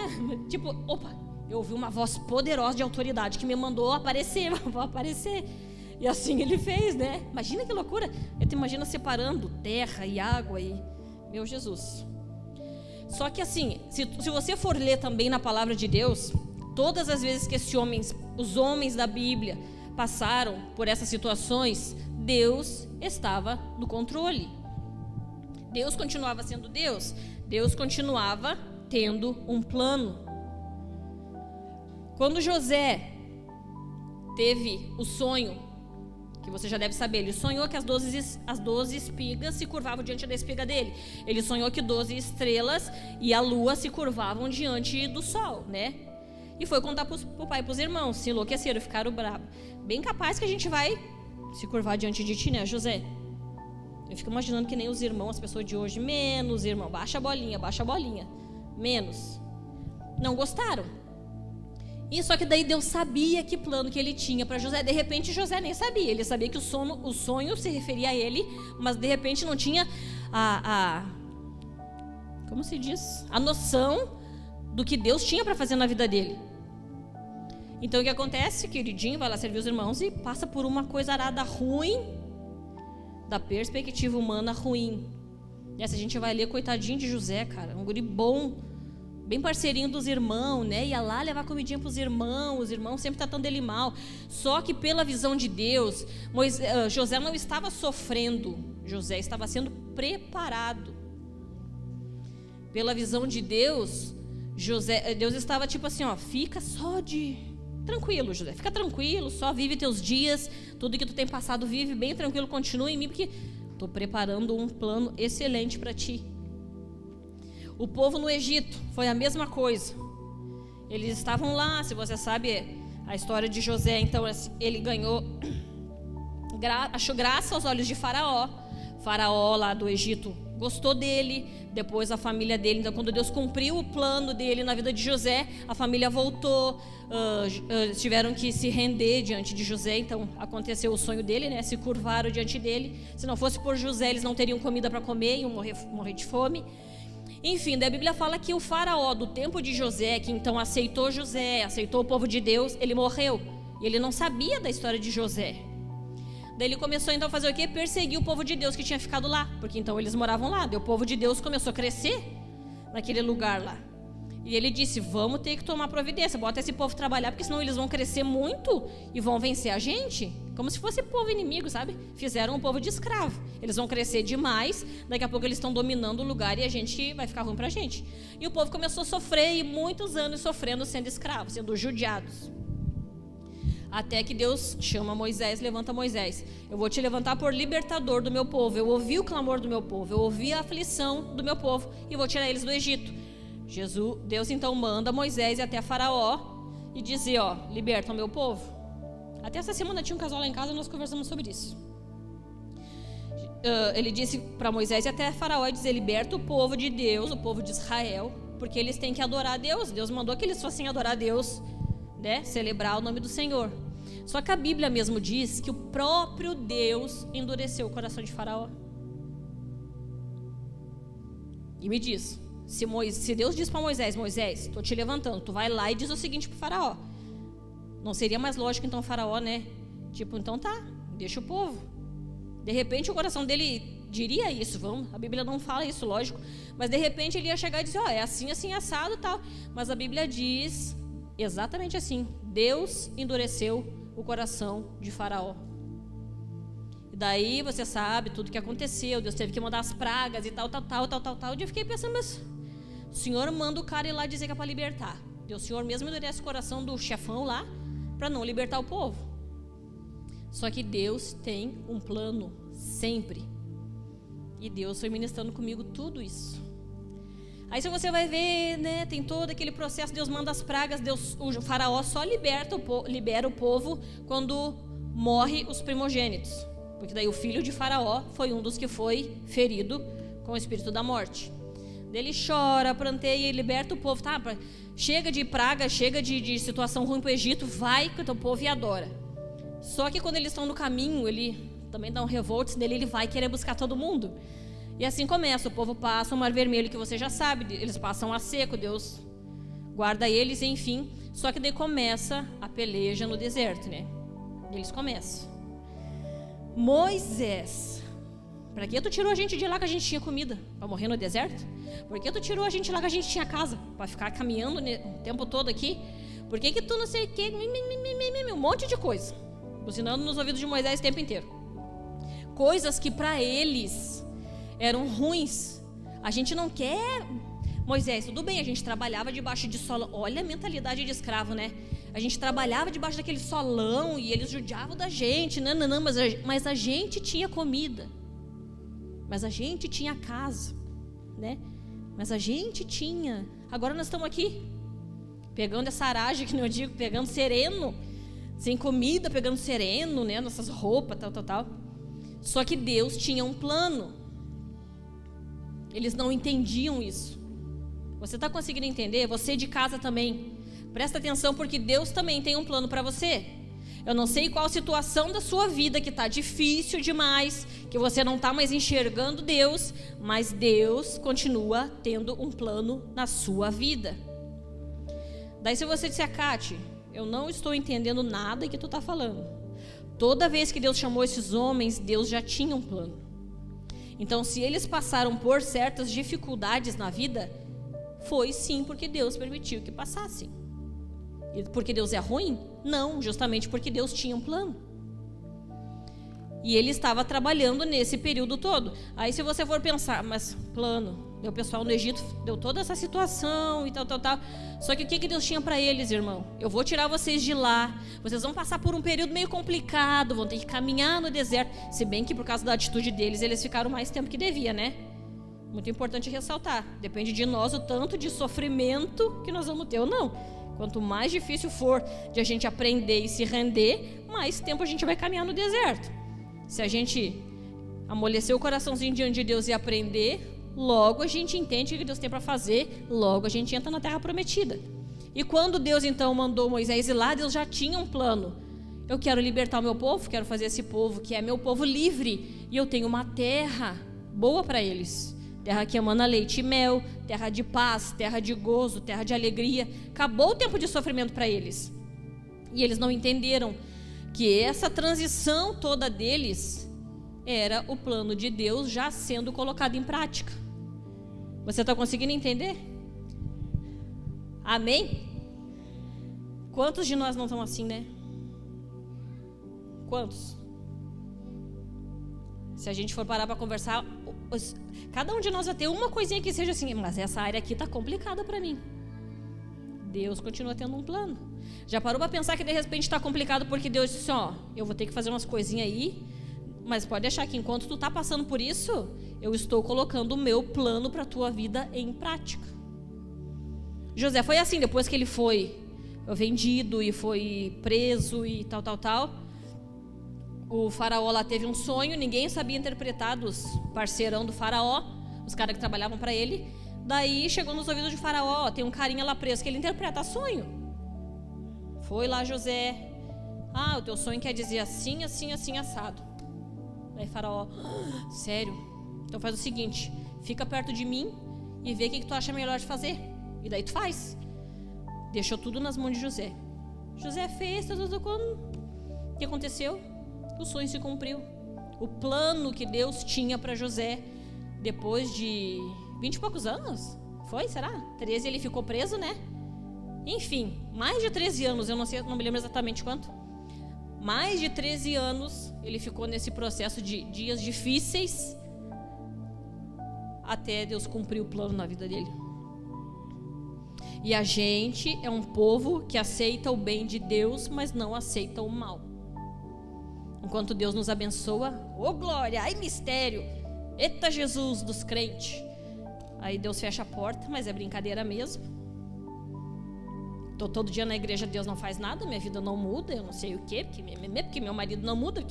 Speaker 1: Tipo, opa, eu ouvi uma voz poderosa de autoridade que me mandou aparecer, vou aparecer. E assim ele fez, né? Imagina que loucura. Eu te imagino separando terra e água e... Meu Jesus. Só que assim, se você for ler também na palavra de Deus, todas as vezes que os homens da Bíblia passaram por essas situações, Deus estava no controle. Deus continuava sendo Deus. Deus continuava tendo um plano. Quando José teve o sonho, que você já deve saber, ele sonhou que as 12 espigas se curvavam diante da espiga dele. Ele sonhou que 12 estrelas e a lua se curvavam diante do sol, né? E foi contar pro pai e pros irmãos, se enlouqueceram, ficaram bravos. Bem capaz que a gente vai se curvar diante de ti, né, José? Eu fico imaginando que nem os irmãos, as pessoas de hoje, menos, irmão, baixa a bolinha, menos. Não gostaram. E só que daí Deus sabia que plano que ele tinha para José. De repente José nem sabia. Ele sabia que o sonho se referia a ele, mas de repente não tinha como se diz? A noção do que Deus tinha para fazer na vida dele. Então o que acontece? Queridinho vai lá servir os irmãos e passa por uma coisa arada ruim, da perspectiva humana ruim. E essa a gente vai ler, coitadinho de José, cara, um guri bom, bem parceirinho dos irmãos, né? Ia lá levar comidinha para os irmãos sempre tratando ele mal. Só que pela visão de Deus, José não estava sofrendo, José estava sendo preparado. Pela visão de Deus, Deus estava tipo assim, ó, fica só tranquilo, José, fica tranquilo, só vive teus dias, tudo que tu tem passado vive bem tranquilo, continua em mim, porque estou preparando um plano excelente para ti. O povo no Egito foi a mesma coisa. Eles estavam lá, se você sabe a história de José, então ele ganhou, achou graça aos olhos de Faraó. Faraó lá do Egito gostou dele, depois a família dele, então quando Deus cumpriu o plano dele na vida de José, a família voltou, tiveram que se render diante de José, então aconteceu o sonho dele, né? Se curvaram diante dele. Se não fosse por José, eles não teriam comida para comer, iam morrer de fome. Enfim, daí a Bíblia fala que o Faraó do tempo de José, que então aceitou José, aceitou o povo de Deus, ele morreu, e ele não sabia da história de José. Daí ele começou então a fazer o quê? Perseguir o povo de Deus que tinha ficado lá, porque então eles moravam lá. Daí o povo de Deus começou a crescer naquele lugar lá. E ele disse, vamos ter que tomar providência, bota esse povo trabalhar, porque senão eles vão crescer muito e vão vencer a gente, como se fosse povo inimigo, sabe? Fizeram um povo de escravo. Eles vão crescer demais, daqui a pouco eles estão dominando o lugar e a gente vai ficar ruim pra gente. E o povo começou a sofrer, e muitos anos sofrendo, sendo escravos, sendo judiados. Até que Deus chama Moisés, levanta Moisés. Eu vou te levantar por libertador do meu povo. Eu ouvi o clamor do meu povo, eu ouvi a aflição do meu povo e vou tirar eles do Egito. Deus então manda Moisés ir até Faraó e dizer, ó, liberta o meu povo. Até essa semana tinha um casal lá em casa e nós conversamos sobre isso. Ele disse para Moisés ir até Faraó e dizer, liberta o povo de Deus, o povo de Israel, porque eles têm que adorar a Deus. Deus mandou que eles fossem adorar a Deus, né? Celebrar o nome do Senhor. Só que a Bíblia mesmo diz que o próprio Deus endureceu o coração de Faraó. E me diz, se Deus diz para Moisés, estou te levantando, tu vai lá e diz o seguinte para o Faraó. Não seria mais lógico então o Faraó, né? Tipo, então tá, deixa o povo. De repente o coração dele diria isso, a Bíblia não fala isso, lógico. Mas de repente ele ia chegar e dizer, ó, é assim, assim, assado e tal. Mas a Bíblia diz exatamente assim, Deus endureceu o coração de Faraó. E daí você sabe tudo que aconteceu, Deus teve que mandar as pragas e tal. E eu fiquei pensando, mas o Senhor manda o cara ir lá dizer que é para libertar. E o Senhor mesmo endurece o coração do chefão lá para não libertar o povo. Só que Deus tem um plano sempre. E Deus foi ministrando comigo tudo isso. Aí se você vai ver, né, tem todo aquele processo, Deus manda as pragas, o Faraó só libera o povo quando morre os primogênitos. Porque daí o filho de Faraó foi um dos que foi ferido com o espírito da morte. Ele chora, pranteia e liberta o povo. Tá, chega de praga, chega de situação ruim para o Egito, vai com o povo e adora. Só que quando eles estão no caminho, ele também dá um revolt nele, ele vai querer buscar todo mundo. E assim começa, o povo passa o Mar Vermelho, que você já sabe, eles passam a seco, Deus guarda eles, enfim. Só que daí começa a peleja no deserto, né? Eles começam. Moisés, para que tu tirou a gente de lá que a gente tinha comida? Para morrer no deserto? Por que tu tirou a gente lá que a gente tinha casa? Para ficar caminhando o tempo todo aqui? Por que tu não sei o que? Um monte de coisa. Buzinando nos ouvidos de Moisés o tempo inteiro. Coisas que para eles eram ruins. A gente não quer... Moisés, tudo bem, a gente trabalhava debaixo de solão. Olha a mentalidade de escravo, né? A gente trabalhava debaixo daquele solão e eles judiavam da gente. Não, mas a gente tinha comida. Mas a gente tinha casa, né? Mas a gente tinha... Agora nós estamos aqui, pegando essa aragem, que eu digo, pegando sereno, sem comida, pegando sereno, né? Nossas roupas, tal. Só que Deus tinha um plano. Eles não entendiam isso. Você está conseguindo entender? Você de casa também. Presta atenção, porque Deus também tem um plano para você. Eu não sei qual situação da sua vida que está difícil demais, que você não está mais enxergando Deus, mas Deus continua tendo um plano na sua vida. Daí se você disser, Cátia, eu não estou entendendo nada que tu está falando. Toda vez que Deus chamou esses homens, Deus já tinha um plano. Então, se eles passaram por certas dificuldades na vida, foi sim porque Deus permitiu que passassem. E porque Deus é ruim? Não, justamente porque Deus tinha um plano. E Ele estava trabalhando nesse período todo. Aí se você for pensar, mas plano, o pessoal no Egito deu toda essa situação e tal. Só que o que Deus tinha para eles, irmão? Eu vou tirar vocês de lá, vocês vão passar por um período meio complicado, vão ter que caminhar no deserto. Se bem que por causa da atitude deles, eles ficaram mais tempo que devia, né? Muito importante ressaltar. Depende de nós o tanto de sofrimento que nós vamos ter ou não. Quanto mais difícil for de a gente aprender e se render, mais tempo a gente vai caminhar no deserto. Se a gente amolecer o coraçãozinho diante de Deus e aprender, logo a gente entende o que Deus tem para fazer, logo a gente entra na terra prometida. E quando Deus então mandou Moisés ir lá, Deus já tinha um plano. Eu quero libertar o meu povo, quero fazer esse povo que é meu povo livre, e eu tenho uma terra boa para eles. Terra que emana leite e mel, terra de paz, terra de gozo, terra de alegria. Acabou o tempo de sofrimento para eles. E eles não entenderam que essa transição toda deles era o plano de Deus já sendo colocado em prática. Você está conseguindo entender? Amém? Quantos de nós não estão assim, né? Quantos? Se a gente for parar para conversar, cada um de nós vai ter uma coisinha que seja assim, mas essa área aqui está complicada para mim. Deus continua tendo um plano. Já parou para pensar que de repente está complicado porque Deus disse, ó, eu vou ter que fazer umas coisinhas aí, mas pode achar que enquanto tu está passando por isso, eu estou colocando o meu plano para a tua vida em prática. José foi assim, depois que ele foi vendido e foi preso e tal. O faraó lá teve um sonho, ninguém sabia interpretar, dos parceirão do faraó, os caras que trabalhavam para ele. Daí chegou nos ouvidos de faraó, tem um carinha lá preso que ele interpreta sonho. Foi lá José, o teu sonho quer dizer assim, assim, assim, assado. Daí faraó, sério? Então faz o seguinte, fica perto de mim e vê o que tu acha melhor de fazer. E daí tu faz. Deixou tudo nas mãos de José. José fez, o que aconteceu? O sonho se cumpriu. O plano que Deus tinha para José, depois de 20 e poucos anos, foi, será? 13 ele ficou preso, né? Enfim, mais de 13 anos, eu não sei, não me lembro exatamente quanto. Mais de 13 anos ele ficou nesse processo de dias difíceis, até Deus cumprir o plano na vida dele. E a gente é um povo que aceita o bem de Deus, mas não aceita o mal. Enquanto Deus nos abençoa, ô glória, ai mistério, eita Jesus dos crentes. Aí Deus fecha a porta, mas é brincadeira mesmo. Tô todo dia na igreja, Deus não faz nada, minha vida não muda, eu não sei o quê, porque meu marido não muda.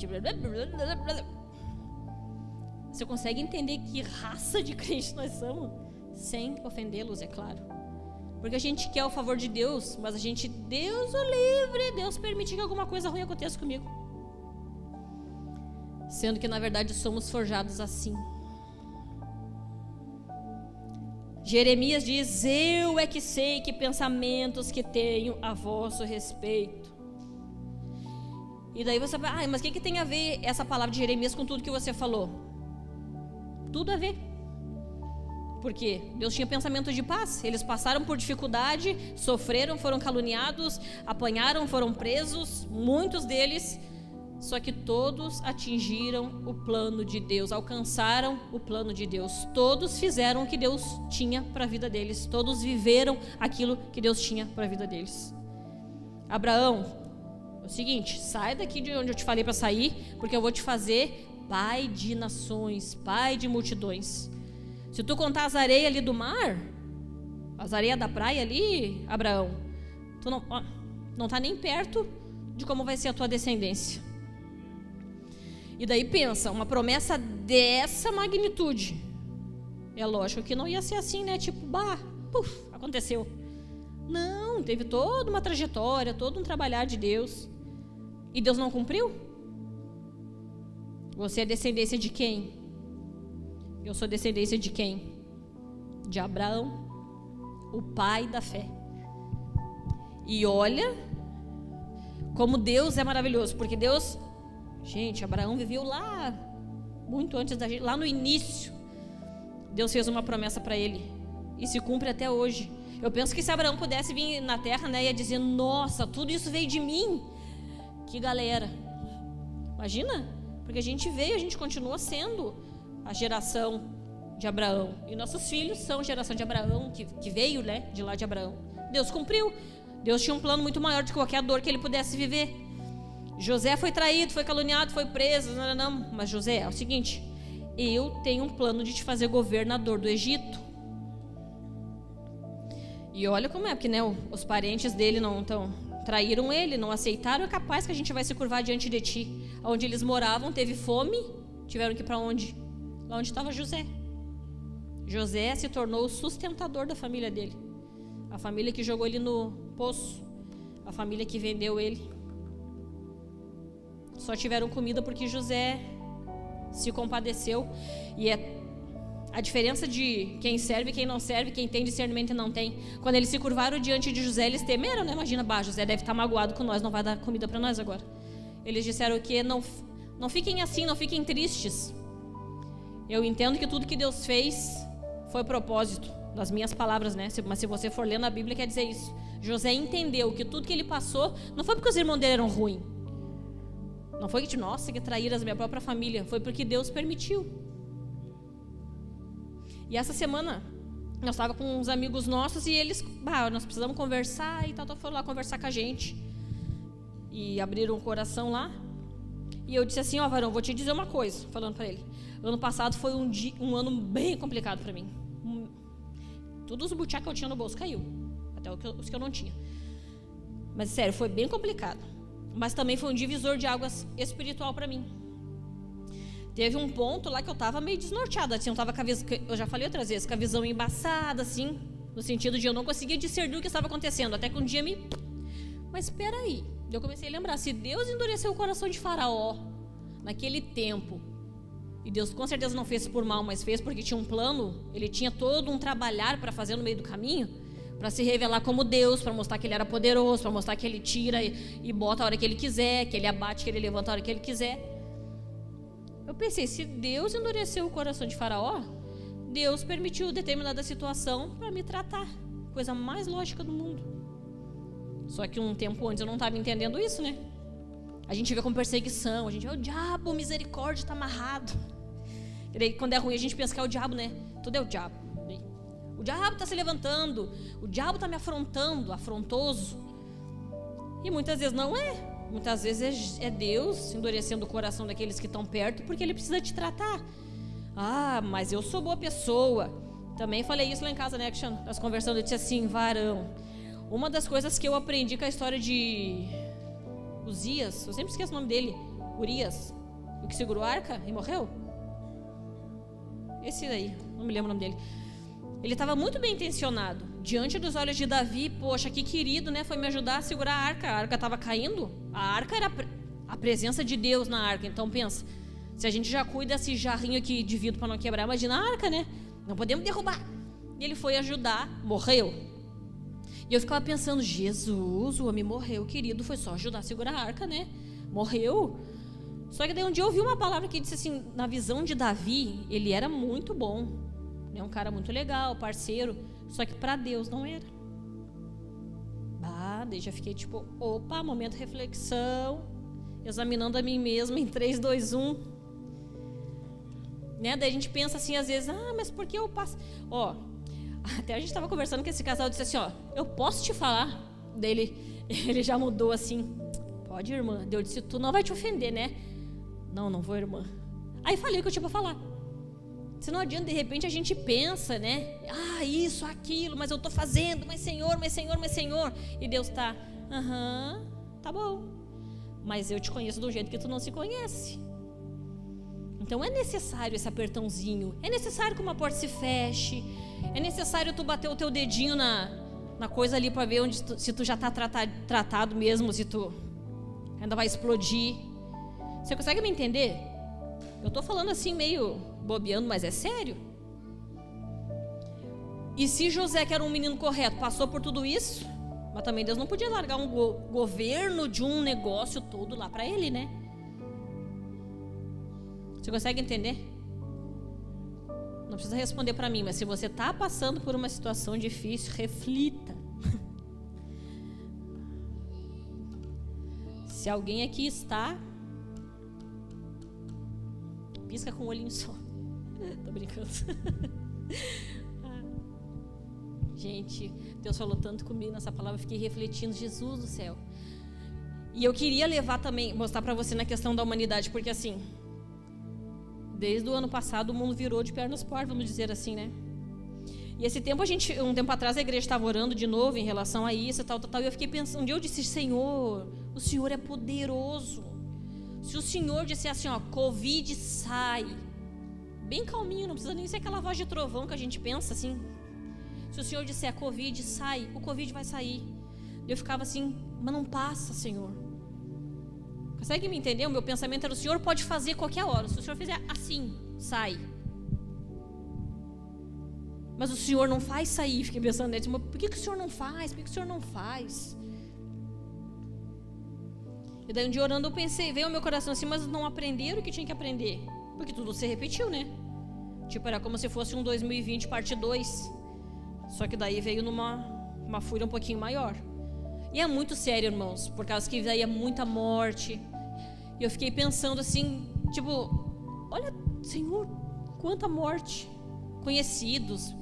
Speaker 1: Você consegue entender que raça de crente nós somos? Sem ofendê-los, é claro. Porque a gente quer o favor de Deus, mas a gente, Deus o livre, Deus permite que alguma coisa ruim aconteça comigo. Sendo que na verdade somos forjados assim. Jeremias diz, eu é que sei que pensamentos que tenho a vosso respeito. E daí você vai, mas o que tem a ver essa palavra de Jeremias com tudo que você falou? Tudo a ver. Porque Deus tinha pensamentos de paz. Eles passaram por dificuldade, sofreram, foram caluniados, apanharam, foram presos, muitos deles. Só que todos atingiram o plano de Deus, alcançaram o plano de Deus. Todos fizeram o que Deus tinha para a vida deles. Todos viveram aquilo que Deus tinha para a vida deles. Abraão, é o seguinte, sai daqui de onde eu te falei para sair, porque eu vou te fazer pai de nações, pai de multidões. Se tu contar as areias ali do mar, as areias da praia ali, Abraão, tu não tá nem perto de como vai ser a tua descendência. E daí pensa, uma promessa dessa magnitude, é lógico que não ia ser assim, né? Tipo, aconteceu. Não, teve toda uma trajetória, todo um trabalhar de Deus. E Deus não cumpriu? Você é descendência de quem? Eu sou descendência de quem? De Abraão, o pai da fé. E olha como Deus é maravilhoso, porque Deus, gente, Abraão viveu lá, muito antes da gente, lá no início. Deus fez uma promessa para ele e se cumpre até hoje. Eu penso que se Abraão pudesse vir na terra, né, ia dizer: nossa, tudo isso veio de mim. Que galera. Imagina, porque a gente veio, a gente continua sendo a geração de Abraão. E nossos filhos são a geração de Abraão, que veio, né, de lá de Abraão. Deus cumpriu. Deus tinha um plano muito maior do que qualquer dor que ele pudesse viver. José foi traído, foi caluniado, foi preso. Não. Mas José, é o seguinte: eu tenho um plano de te fazer governador do Egito. E olha como é, porque, né, os parentes dele traíram ele, não aceitaram. É capaz que a gente vai se curvar diante de ti. Onde eles moravam, teve fome, tiveram que ir para onde? Lá onde estava José. José se tornou o sustentador da família dele. A família que jogou ele no poço, a família que vendeu ele. Só tiveram comida porque José se compadeceu. E é a diferença de quem serve e quem não serve, quem tem discernimento e não tem. Quando eles se curvaram diante de José, eles temeram, né? Imagina, José deve estar magoado com nós, não vai dar comida para nós agora. Eles disseram que não fiquem assim, não fiquem tristes. Eu entendo que tudo que Deus fez foi propósito, das minhas palavras, né? Mas se você for ler na Bíblia, quer dizer isso. José entendeu que tudo que ele passou não foi porque os irmãos dele eram ruins. Não foi que, nossa, que traíram a minha própria família. Foi porque Deus permitiu. E essa semana, nós estávamos com uns amigos nossos e eles, nós precisamos conversar e tal, foram lá conversar com a gente. E abriram o coração lá. E eu disse assim: ó, varão, vou te dizer uma coisa, falando para ele. Ano passado foi um ano bem complicado para mim. Todos os butiá que eu tinha no bolso caiu. Até os que eu não tinha. Mas sério, foi bem complicado. Mas também foi um divisor de águas espiritual para mim. Teve um ponto lá que eu estava meio desnorteada, assim, eu já falei outras vezes, com a visão embaçada, assim, no sentido de eu não conseguia discernir o que estava acontecendo, até que um dia Mas espera aí, eu comecei a lembrar, se Deus endureceu o coração de Faraó naquele tempo, e Deus com certeza não fez por mal, mas fez porque tinha um plano, ele tinha todo um trabalhar para fazer no meio do caminho, para se revelar como Deus, para mostrar que ele era poderoso, para mostrar que ele tira e bota a hora que ele quiser, que ele abate, que ele levanta a hora que ele quiser. Eu pensei, se Deus endureceu o coração de Faraó, Deus permitiu determinada situação para me tratar. Coisa mais lógica do mundo. Só que um tempo antes eu não estava entendendo isso, né? A gente vê como perseguição, a gente vê o diabo, misericórdia, está amarrado. E daí, quando é ruim, a gente pensa que é o diabo, né? Tudo é o diabo. O diabo está se levantando, o diabo está me afrontando, afrontoso. E muitas vezes não é. Muitas vezes é Deus endurecendo o coração daqueles que estão perto, porque Ele precisa te tratar. Mas eu sou boa pessoa. Também falei isso lá em casa, né, Action? Nós conversando, eu disse assim: varão, uma das coisas que eu aprendi com a história de Uzias, eu sempre esqueço o nome dele, Urias, o que segurou a arca e morreu? Esse daí, não me lembro o nome dele. Ele estava muito bem intencionado. Diante dos olhos de Davi, poxa, que querido, né? Foi me ajudar a segurar a arca estava caindo. A arca era a presença de Deus na arca. Então pensa, se a gente já cuida desse jarrinho aqui de vidro para não quebrar, imagina a arca, né? Não podemos derrubar. E ele foi ajudar, morreu. E eu ficava pensando, Jesus, o homem morreu, querido, foi só ajudar a segurar a arca, né? Morreu. Só que daí um dia eu ouvi uma palavra que disse assim, na visão de Davi, ele era muito bom. É um cara muito legal, parceiro, só que para Deus não era. Daí já fiquei tipo, opa, momento de reflexão, examinando a mim mesma em 3, 2, 1. Né? Daí a gente pensa assim às vezes, mas por que eu passo? Até a gente estava conversando com esse casal, disse assim, eu posso te falar? Daí ele já mudou assim, pode, irmã. Daí eu disse, tu não vai te ofender, né? Não vou, irmã. Aí falei o que eu tinha para falar. Se não adianta, de repente a gente pensa, né? Isso, aquilo, mas eu estou fazendo, mas Senhor. E Deus está, tá bom. Mas eu te conheço do jeito que tu não se conhece. Então é necessário esse apertãozinho. É necessário que uma porta se feche. É necessário tu bater o teu dedinho na coisa ali para ver se tu já está tratado mesmo, se tu ainda vai explodir. Você consegue me entender? Eu estou falando assim meio bobeando, mas é sério. E se José, que era um menino correto, passou por tudo isso, mas também Deus não podia largar um governo de um negócio todo lá para ele, né? Você consegue entender? Não precisa responder para mim, mas se você está passando por uma situação difícil, reflita. Se alguém aqui está, pisca com o olhinho só. Tô brincando. Gente, Deus falou tanto comigo nessa palavra, eu fiquei refletindo, Jesus do céu. E eu queria levar também, mostrar para você na questão da humanidade, porque assim, desde o ano passado o mundo virou de pernas pro ar, vamos dizer assim, né? E esse tempo um tempo atrás a igreja estava orando de novo em relação a isso, tal, e eu fiquei pensando, um dia eu disse, Senhor, o Senhor é poderoso. Se o Senhor disser assim, ó, Covid sai, bem calminho, não precisa nem ser aquela voz de trovão que a gente pensa assim. Se o Senhor disser Covid sai, o Covid vai sair. Eu ficava assim, mas não passa, Senhor. Consegue me entender? O meu pensamento era, o Senhor pode fazer qualquer hora. Se o Senhor fizer assim, sai. Mas o Senhor não faz sair. Fiquei pensando, mas por que o Senhor não faz? Por que o Senhor não faz? E daí um dia orando eu pensei, veio ao meu coração assim, mas não aprenderam o que tinha que aprender. Porque tudo se repetiu, né? Tipo, era como se fosse um 2020 parte 2. Só que daí veio numa fúria um pouquinho maior. E é muito sério, irmãos, por causa que daí é muita morte. E eu fiquei pensando assim, tipo, olha, Senhor, quanta morte. Conhecidos.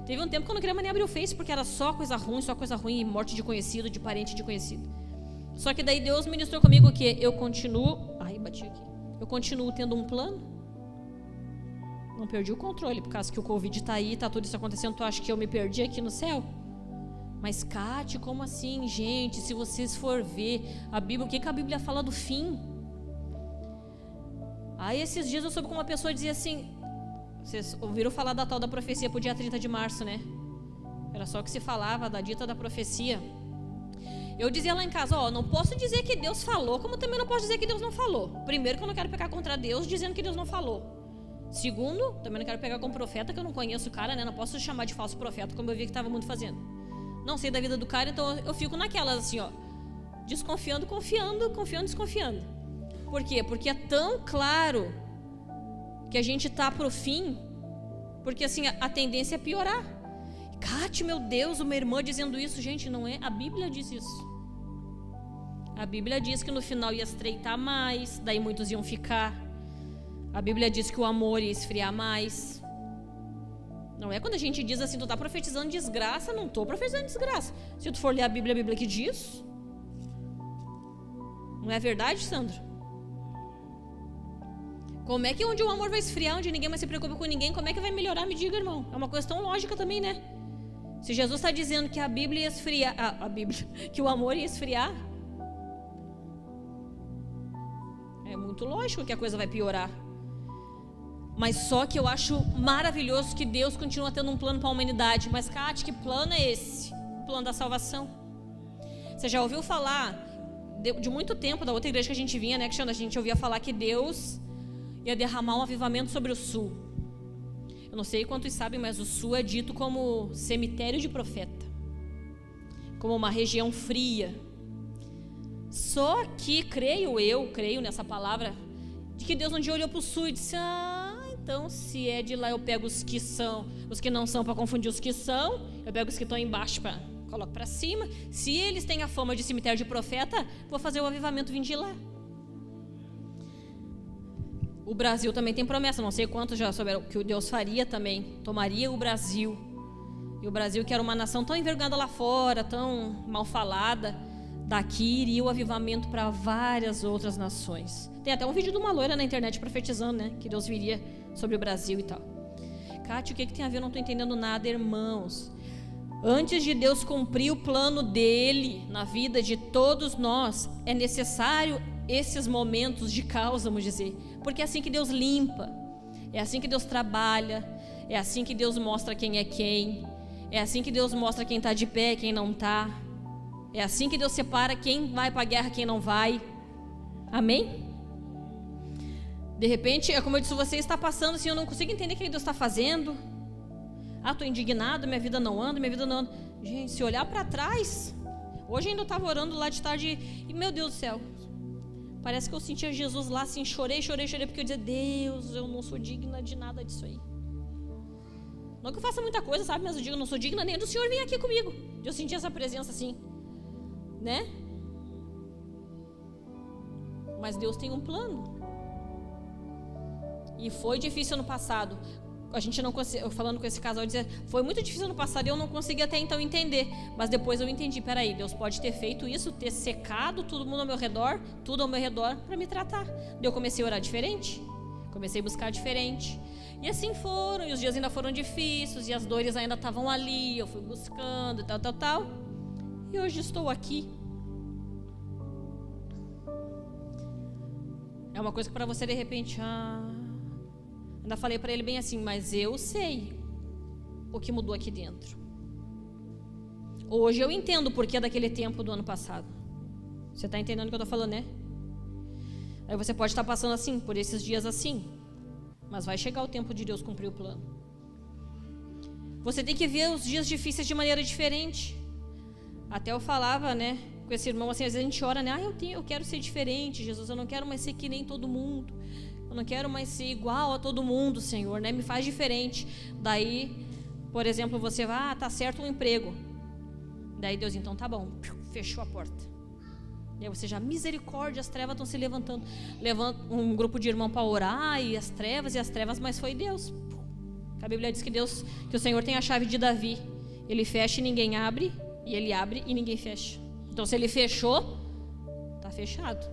Speaker 1: Teve um tempo que eu não queria mais nem abrir o Face, porque era só coisa ruim, e morte de conhecido, de parente de conhecido. Só que daí Deus ministrou comigo que eu continuo, eu continuo tendo um plano. Não perdi o controle, por causa que o Covid está aí, está tudo isso acontecendo, tu acha que eu me perdi aqui no céu? Mas, Cátia, como assim, gente? Se vocês for ver a Bíblia, o que a Bíblia fala do fim? Aí, esses dias eu soube que uma pessoa dizia assim, vocês ouviram falar da tal da profecia para o dia 30 de março, né? Era só o que se falava, da dita da profecia. Eu dizia lá em casa, ó, não posso dizer que Deus falou, como também não posso dizer que Deus não falou. Primeiro, que eu não quero pecar contra Deus dizendo que Deus não falou. Segundo, também não quero pegar com profeta, que eu não conheço o cara, né? Não posso chamar de falso profeta, como eu vi que estava muito fazendo. Não sei da vida do cara, então eu fico naquelas assim, ó, desconfiando, confiando, desconfiando. Por quê? Porque é tão claro que a gente tá pro fim, porque assim, a tendência é piorar. Cátia, meu Deus, uma irmã dizendo isso, gente, não é? A Bíblia diz isso. A Bíblia diz que no final ia estreitar mais, daí muitos iam ficar. A Bíblia diz que o amor ia esfriar mais. Não é quando a gente diz assim, tu tá profetizando desgraça, não tô profetizando desgraça. Se tu for ler a Bíblia que diz. Não é verdade, Sandro? Como é que onde o amor vai esfriar, onde ninguém mais se preocupa com ninguém, como é que vai melhorar? Me diga, irmão. É uma coisa tão lógica também, né? Se Jesus está dizendo que a Bíblia ia esfriar, que o amor ia esfriar, é muito lógico que a coisa vai piorar. Mas só que eu acho maravilhoso que Deus continua tendo um plano para a humanidade. Mas, Cátia, que plano é esse? O plano da salvação. Você já ouviu falar de muito tempo, da outra igreja que a gente vinha, né? Que a gente ouvia falar que Deus ia derramar um avivamento sobre o sul. Eu não sei quantos sabem, mas o sul é dito como cemitério de profeta, como uma região fria. Só que creio nessa palavra, de que Deus um dia olhou para o sul e disse, então se é de lá eu pego os que não são para confundir os que são, eu pego os que estão embaixo, coloco para cima. Se eles têm a fama de cemitério de profeta, vou fazer o avivamento vir de lá. O Brasil também tem promessa, não sei quantos já souberam que Deus faria também, tomaria o Brasil. E o Brasil, que era uma nação tão envergonhada lá fora, tão mal falada, daqui iria o avivamento para várias outras nações. Tem até um vídeo de uma loira na internet profetizando, né, que Deus viria sobre o Brasil e tal. Cátia, o que tem a ver? Eu não estou entendendo nada, irmãos. Antes de Deus cumprir o plano dele na vida de todos nós, é necessário esses momentos de caos, vamos dizer, porque é assim que Deus limpa, é assim que Deus trabalha, é assim que Deus mostra quem é quem, É assim que Deus mostra quem está de pé, quem não está. É assim que Deus separa quem vai para a guerra, quem não vai. Amém? De repente, é como eu disse, você está passando assim, eu não consigo entender o que Deus está fazendo. Estou indignado, minha vida não anda. Gente, se olhar para trás, hoje ainda eu estava orando lá de tarde e, meu Deus do céu, parece que eu sentia Jesus lá assim, chorei, porque eu dizia, Deus, eu não sou digna de nada disso aí. Não que eu faça muita coisa, sabe, mas eu digo, eu não sou digna nem do Senhor vir aqui comigo. Eu senti essa presença assim, né? Mas Deus tem um plano. E foi difícil no passado. A gente não conseguia, falando com esse casal, eu dizia, foi muito difícil no passado e eu não conseguia até então entender. Mas depois eu entendi, peraí, Deus pode ter feito isso, ter secado todo mundo ao meu redor, tudo ao meu redor, para me tratar. Daí eu comecei a orar diferente, comecei a buscar diferente. E assim foram, e os dias ainda foram difíceis, e as dores ainda estavam ali, eu fui buscando, tal. E hoje estou aqui. É uma coisa que para você de repente, ainda falei para ele bem assim, mas eu sei o que mudou aqui dentro. Hoje eu entendo o porquê daquele tempo do ano passado. Você está entendendo o que eu estou falando, né? Aí você pode estar passando assim, por esses dias assim, mas vai chegar o tempo de Deus cumprir o plano. Você tem que ver os dias difíceis de maneira diferente. Até eu falava, né, com esse irmão assim, às vezes a gente ora, né, eu quero ser diferente, Jesus, eu não quero mais ser que nem todo mundo. Eu não quero mais ser igual a todo mundo, Senhor, né? Me faz diferente. Daí, por exemplo, você vai, tá certo um emprego. Daí Deus, então tá bom, fechou a porta. E aí você já, misericórdia, as trevas estão se levantando. Levanta um grupo de irmãos para orar e as trevas, mas foi Deus. A Bíblia diz que o Senhor tem a chave de Davi. Ele fecha e ninguém abre, e ele abre e ninguém fecha. Então se ele fechou, tá fechado.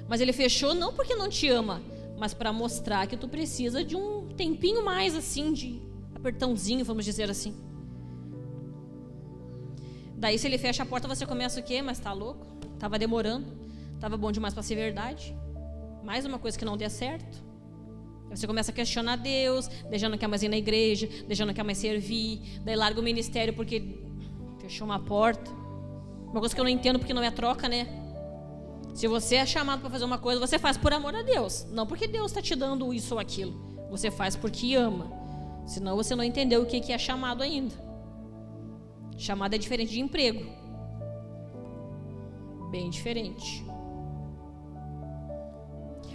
Speaker 1: Mas ele fechou não porque não te ama, mas para mostrar que tu precisa de um tempinho mais assim, de apertãozinho, vamos dizer assim. Daí se ele fecha a porta, você começa o quê? Mas tá louco? Tava demorando, tava bom demais para ser verdade. Mais uma coisa que não dê certo. Aí você começa a questionar Deus, daí já não quer mais ir na igreja, daí já não quer mais servir, daí larga o ministério porque fechou uma porta. Uma coisa que eu não entendo porque não é troca, né? Se você é chamado para fazer uma coisa, você faz por amor a Deus. Não porque Deus está te dando isso ou aquilo. Você faz porque ama. Senão você não entendeu o que é chamado ainda. Chamado é diferente de emprego. Bem diferente.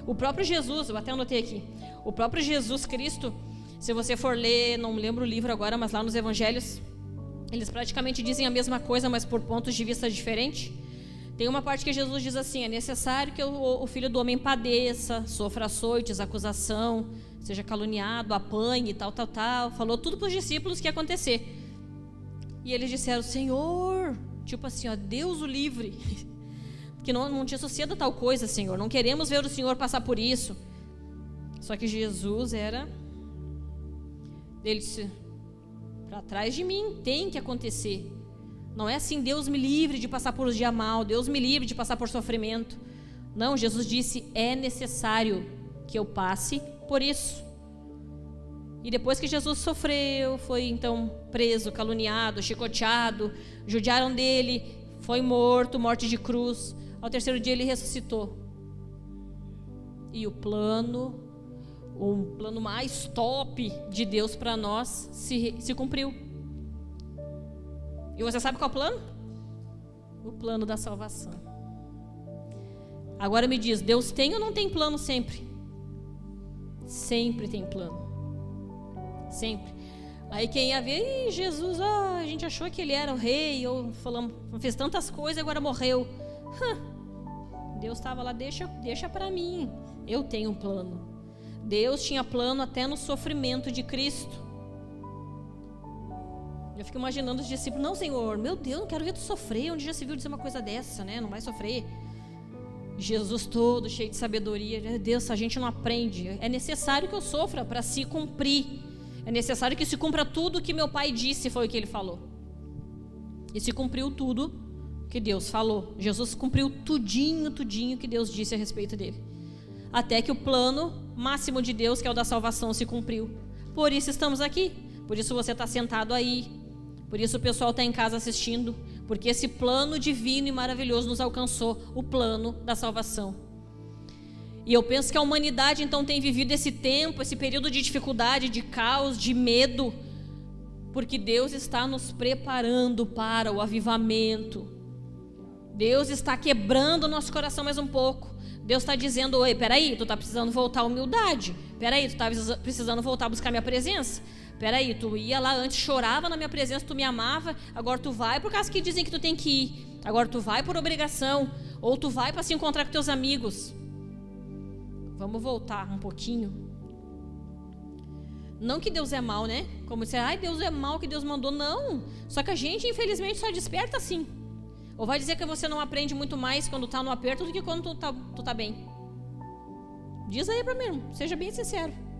Speaker 1: O próprio Jesus, eu até anotei aqui. O próprio Jesus Cristo, se você for ler, não lembro o livro agora, mas lá nos evangelhos, eles praticamente dizem a mesma coisa, mas por pontos de vista diferentes. Tem uma parte que Jesus diz assim, é necessário que o Filho do Homem padeça, sofra açoites, acusação, seja caluniado, apanhe, tal. Falou tudo para os discípulos que ia acontecer. E eles disseram, Senhor, tipo assim, Deus o livre, que não te associa a tal coisa, Senhor, não queremos ver o Senhor passar por isso. Só que Jesus ele disse, para trás de mim tem que acontecer. Não é assim, Deus me livre de passar por um dia mal, Deus me livre de passar por sofrimento. Não, Jesus disse, é necessário que eu passe por isso. E depois que Jesus sofreu, foi então preso, caluniado, chicoteado, judiaram dele, foi morto, morte de cruz. Ao terceiro dia ele ressuscitou. E o plano mais top de Deus para nós se cumpriu. E você sabe qual é o plano? O plano da salvação. Agora me diz, Deus tem ou não tem plano sempre? Sempre tem plano. Sempre. Aí quem ia ver, Jesus, a gente achou que ele era o rei, ou falamos, fez tantas coisas e agora morreu. Deus estava lá, deixa para mim. Eu tenho um plano. Deus tinha plano até no sofrimento de Cristo. Eu fico imaginando os discípulos, não, Senhor, meu Deus, não quero ver tu sofrer. Onde já se viu dizer uma coisa dessa, né? Não vai sofrer. Jesus todo cheio de sabedoria. Deus, a gente não aprende. É necessário que eu sofra para se cumprir. É necessário que se cumpra tudo o que meu pai disse, foi o que ele falou. E se cumpriu tudo que Deus falou. Jesus cumpriu tudinho que Deus disse a respeito dele. Até que o plano máximo de Deus, que é o da salvação, se cumpriu. Por isso estamos aqui. Por isso você está sentado aí. Por isso o pessoal está em casa assistindo. Porque esse plano divino e maravilhoso nos alcançou, o plano da salvação. E eu penso que a humanidade então tem vivido esse tempo, esse período de dificuldade, de caos, de medo, porque Deus está nos preparando para o avivamento. Deus está quebrando o nosso coração mais um pouco. Deus está dizendo: oi, peraí, tu está precisando voltar à humildade. Peraí, tu está precisando voltar a buscar minha presença. Peraí, tu ia lá antes, chorava na minha presença, tu me amava. Agora tu vai por causa que dizem que tu tem que ir. Agora tu vai por obrigação. Ou tu vai para se encontrar com teus amigos. Vamos voltar um pouquinho. Não que Deus é mau, né? Como dizer, ai, Deus é mau que Deus mandou. Não. Só que a gente, infelizmente, só desperta assim. Ou vai dizer que você não aprende muito mais quando tá no aperto do que quando tu tá bem. Diz aí pra mim, seja bem sincero.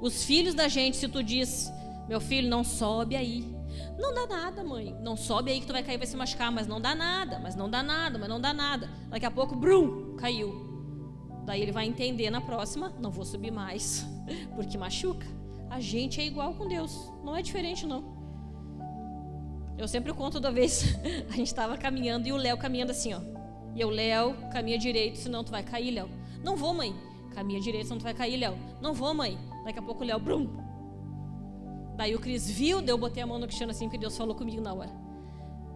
Speaker 1: Os filhos da gente, se tu diz: meu filho, não sobe aí. Não dá nada, mãe. Não sobe aí que tu vai cair e vai se machucar. Mas não dá nada, mas não dá nada, mas não dá nada. Daqui a pouco, brum, caiu. Daí ele vai entender na próxima: não vou subir mais, porque machuca. A gente é igual com Deus, não é diferente não. Eu sempre conto da vez, a gente estava caminhando e o Léo caminhando assim, ó. E eu, Léo, caminha direito, senão tu vai cair, Léo. Não vou, mãe. Caminha direito, senão tu vai cair, Léo. Não vou, mãe. Daqui a pouco o Léo, brum. Daí o Cris viu, daí eu botei a mão no Cristiano assim, porque Deus falou comigo na hora.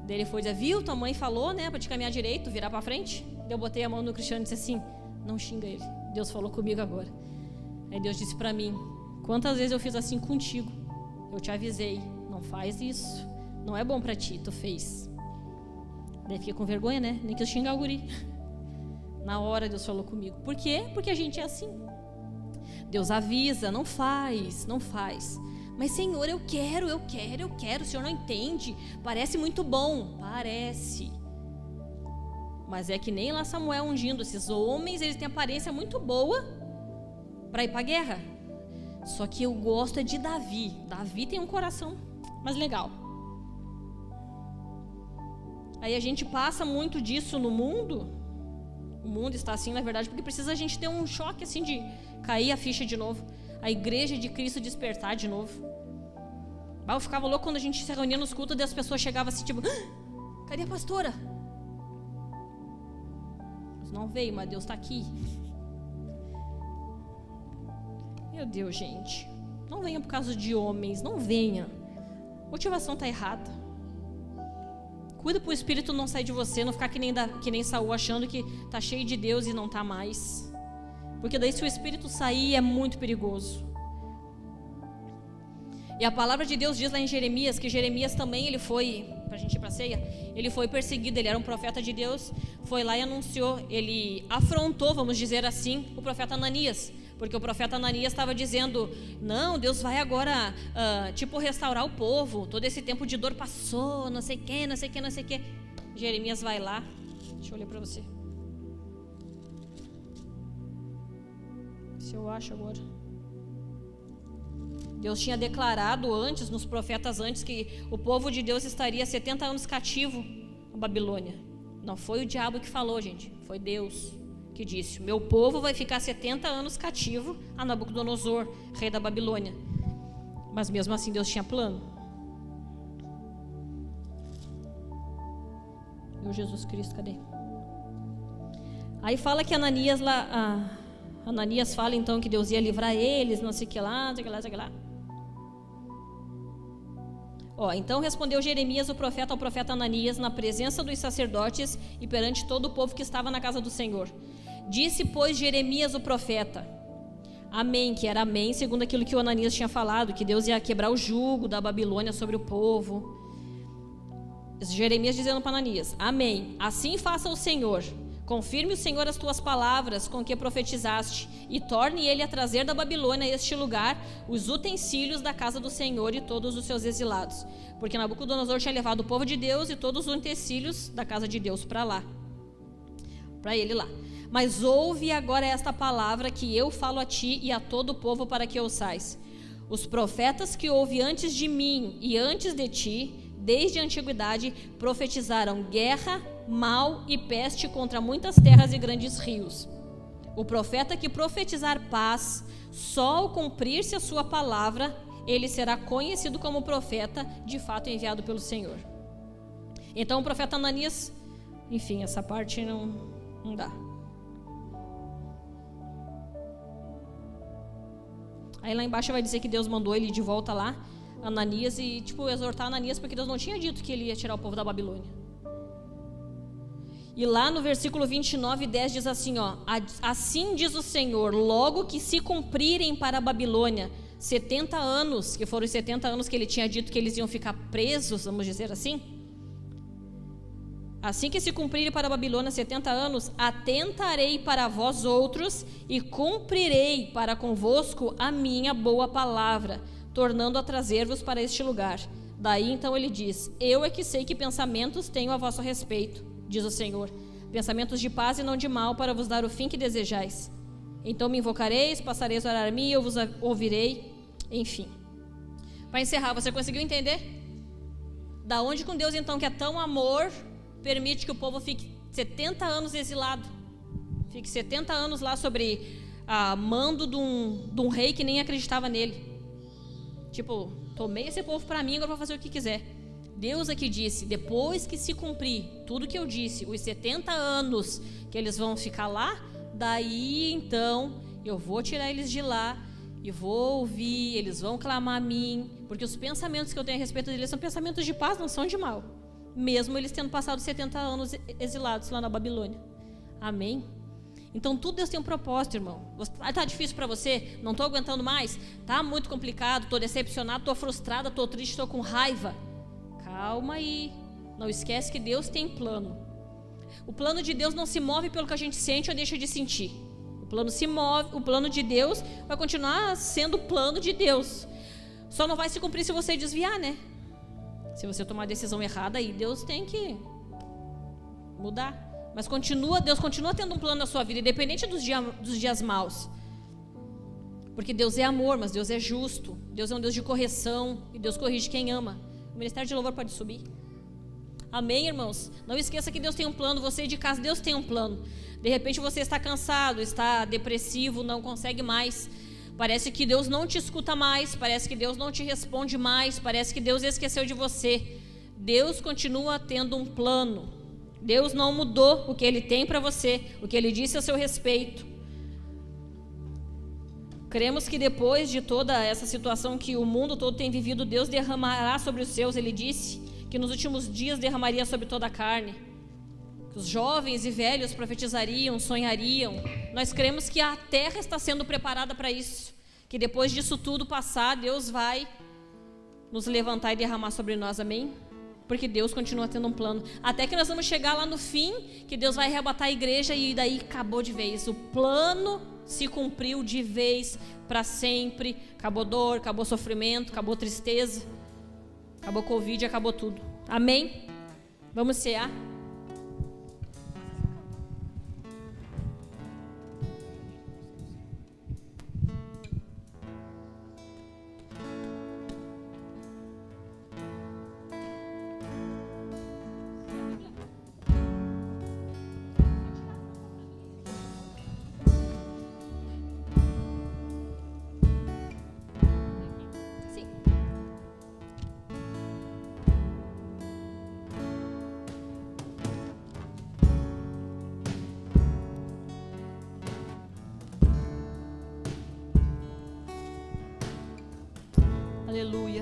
Speaker 1: Daí ele foi dizer: viu, tua mãe falou, né, pra te caminhar direito, virar pra frente. Daí eu botei a mão no Cristiano e disse assim: não xinga ele, Deus falou comigo agora. Aí Deus disse pra mim: quantas vezes eu fiz assim contigo? Eu te avisei, não faz isso. Não é bom pra ti, tu fez. Daí fiquei com vergonha, né? Nem quis xingar o guri. Na hora Deus falou comigo. Por quê? Porque a gente é assim. Deus avisa, não faz, não faz. Mas Senhor, eu quero. O Senhor não entende. Parece muito bom. Parece. Mas é que nem lá Samuel ungindo. Esses homens, eles têm aparência muito boa para ir para a guerra. Só que eu gosto é de Davi. Davi tem um coração mais legal. Aí a gente passa muito disso no mundo. O mundo está assim, na verdade, porque precisa a gente ter um choque assim de cair a ficha de novo. A igreja de Cristo despertar de novo. Eu ficava louco quando a gente se reunia nos cultos e as pessoas chegavam assim, tipo: cadê a pastora? Não veio, mas Deus está aqui. Meu Deus, gente. Não venha por causa de homens, não venha. A motivação está errada. Cuida para o Espírito não sair de você, não ficar que nem Saul achando que está cheio de Deus e não está mais. Porque daí se o Espírito sair é muito perigoso. E a palavra de Deus diz lá em Jeremias, que Jeremias também ele foi, para a gente ir para a ceia, ele foi perseguido, ele era um profeta de Deus, foi lá e anunciou, ele afrontou, vamos dizer assim, o profeta Ananias. Porque o profeta Ananias estava dizendo: não, Deus vai agora, restaurar o povo. Todo esse tempo de dor passou, não sei o que. Jeremias vai lá. Deixa eu ler para você. Se eu acho agora. Deus tinha declarado antes, nos profetas antes, que o povo de Deus estaria 70 anos cativo na Babilônia. Não foi o diabo que falou, gente. Foi Deus que disse: meu povo vai ficar 70 anos cativo a Nabucodonosor, rei da Babilônia. Mas mesmo assim Deus tinha plano. Meu Jesus Cristo, cadê? Aí fala que Ananias lá, Ananias fala então que Deus ia livrar eles, não sei o que lá. Então respondeu Jeremias o profeta ao profeta Ananias na presença dos sacerdotes e perante todo o povo que estava na casa do Senhor. Disse, pois, Jeremias o profeta: amém, que era amém, segundo aquilo que o Ananias tinha falado, que Deus ia quebrar o jugo da Babilônia sobre o povo. Jeremias dizendo para Ananias: amém, assim faça o Senhor, confirme o Senhor as tuas palavras com que profetizaste, e torne ele a trazer da Babilônia a este lugar os utensílios da casa do Senhor e todos os seus exilados, porque Nabucodonosor tinha levado o povo de Deus e todos os utensílios da casa de Deus para ele lá. Mas ouve agora esta palavra que eu falo a ti e a todo o povo para que ouçais. Os profetas que houve antes de mim e antes de ti, desde a antiguidade, profetizaram guerra, mal e peste contra muitas terras e grandes rios. O profeta que profetizar paz, só ao cumprir-se a sua palavra, ele será conhecido como profeta, de fato enviado pelo Senhor. Então o profeta Ananias, enfim, essa parte não dá. Aí lá embaixo vai dizer que Deus mandou ele de volta lá, Ananias, e exortar Ananias, porque Deus não tinha dito que ele ia tirar o povo da Babilônia. E lá no versículo 29 e 10 diz assim, ó: assim diz o Senhor, logo que se cumprirem para a Babilônia 70 anos, que foram os 70 anos que ele tinha dito que eles iam ficar presos, vamos dizer assim. Assim que se cumprirem para a Babilônia 70 anos, atentarei para vós outros e cumprirei para convosco a minha boa palavra, tornando a trazer-vos para este lugar. Daí então ele diz: eu é que sei que pensamentos tenho a vosso respeito, diz o Senhor, pensamentos de paz e não de mal, para vos dar o fim que desejais. Então me invocareis, passareis a orar a mim, eu vos ouvirei. Enfim, para encerrar, você conseguiu entender? Da onde com Deus então, que é tão amor, permite que o povo fique 70 anos exilado, fique 70 anos lá sobre a mando de um rei que nem acreditava nele. Tipo, tomei esse povo para mim, agora vou fazer o que quiser. Deus aqui disse, depois que se cumprir tudo que eu disse, os 70 anos que eles vão ficar lá, daí então eu vou tirar eles de lá e vou ouvir, eles vão clamar a mim, porque os pensamentos que eu tenho a respeito deles são pensamentos de paz, não são de mal, mesmo eles tendo passado 70 anos exilados lá na Babilônia. Amém? Então tudo Deus tem um propósito, irmão. Tá difícil para você? Não tô aguentando mais? Tá muito complicado, tô decepcionado, tô frustrada, tô triste, tô com raiva. Calma aí, não esquece que Deus tem plano. O plano de Deus não se move pelo que a gente sente ou deixa de sentir. O plano de Deus vai continuar sendo o plano de Deus. Só não vai se cumprir se você desviar, né? Se você tomar a decisão errada, aí Deus tem que mudar. Mas Deus continua tendo um plano na sua vida, independente dos dias maus. Porque Deus é amor, mas Deus é justo. Deus é um Deus de correção e Deus corrige quem ama. O ministério de louvor pode subir. Amém, irmãos? Não esqueça que Deus tem um plano. Você de casa, Deus tem um plano. De repente você está cansado, está depressivo, não consegue mais. Parece que Deus não te escuta mais. Parece que Deus não te responde mais. Parece que Deus esqueceu de você. Deus continua tendo um plano. Deus não mudou o que Ele tem para você, o que Ele disse a seu respeito. Cremos que depois de toda essa situação que o mundo todo tem vivido, Deus derramará sobre os seus. Ele disse que nos últimos dias derramaria sobre toda a carne. Que os jovens e velhos profetizariam, sonhariam. Nós cremos que a terra está sendo preparada para isso. Que depois disso tudo passar, Deus vai nos levantar e derramar sobre nós, amém? Porque Deus continua tendo um plano. Até que nós vamos chegar lá no fim, que Deus vai arrebatar a igreja e daí acabou de vez. O plano se cumpriu de vez, para sempre. Acabou dor, acabou sofrimento, acabou tristeza, acabou Covid, acabou tudo. Amém? Vamos cear? Aleluia.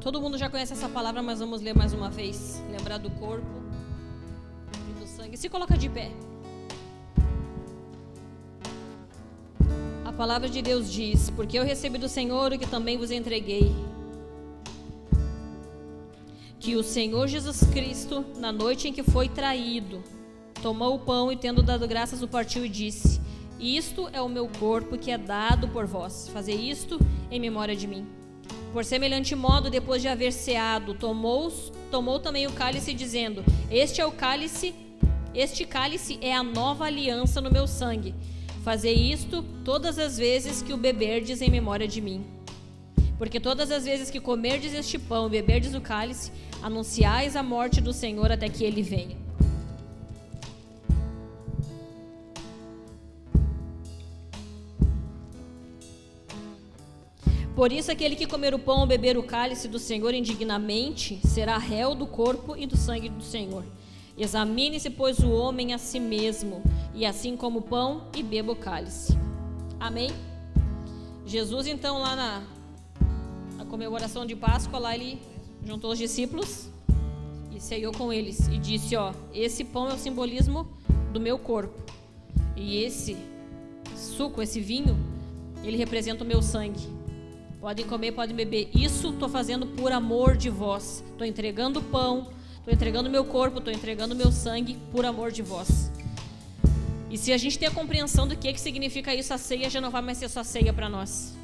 Speaker 1: Todo mundo já conhece essa palavra, mas vamos ler mais uma vez. Lembrar do corpo e do sangue. Se coloca de pé. A palavra de Deus diz: porque eu recebi do Senhor o que também vos entreguei, que o Senhor Jesus Cristo, na noite em que foi traído, tomou o pão e, tendo dado graças, o partiu e disse: isto é o meu corpo que é dado por vós, fazei isto em memória de mim. Por semelhante modo, depois de haver ceado, tomou também o cálice, dizendo: este cálice é a nova aliança no meu sangue. Fazei isto todas as vezes que o beberdes em memória de mim. Porque todas as vezes que comerdes este pão e beberdes o cálice, anunciais a morte do Senhor até que ele venha. Por isso, aquele que comer o pão ou beber o cálice do Senhor indignamente será réu do corpo e do sangue do Senhor. Examine-se, pois, o homem a si mesmo, e assim coma o pão e beba o cálice. Amém? Jesus, então, lá na comemoração de Páscoa, lá ele juntou os discípulos e ceiou com eles e disse, esse pão é o simbolismo do meu corpo, e esse suco, esse vinho, ele representa o meu sangue. Podem comer, podem beber. Isso estou fazendo por amor de vós. Estou entregando o pão, estou entregando meu corpo, estou entregando meu sangue por amor de vós. E se a gente tem a compreensão do que significa isso, a ceia já não vai mais ser só ceia para nós,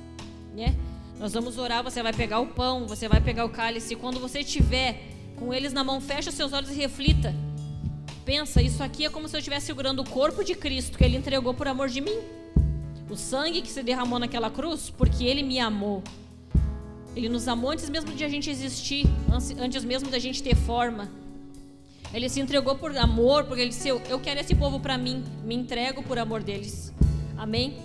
Speaker 1: né? Nós vamos orar, você vai pegar o pão, você vai pegar o cálice. E quando você estiver com eles na mão, fecha os seus olhos e reflita. Pensa, isso aqui é como se eu estivesse segurando o corpo de Cristo, que Ele entregou por amor de mim. O sangue que se derramou naquela cruz, porque Ele me amou. Ele nos amou antes mesmo de a gente existir, antes mesmo da gente ter forma. Ele se entregou por amor, porque Ele disse, eu quero esse povo para mim, me entrego por amor deles. Amém?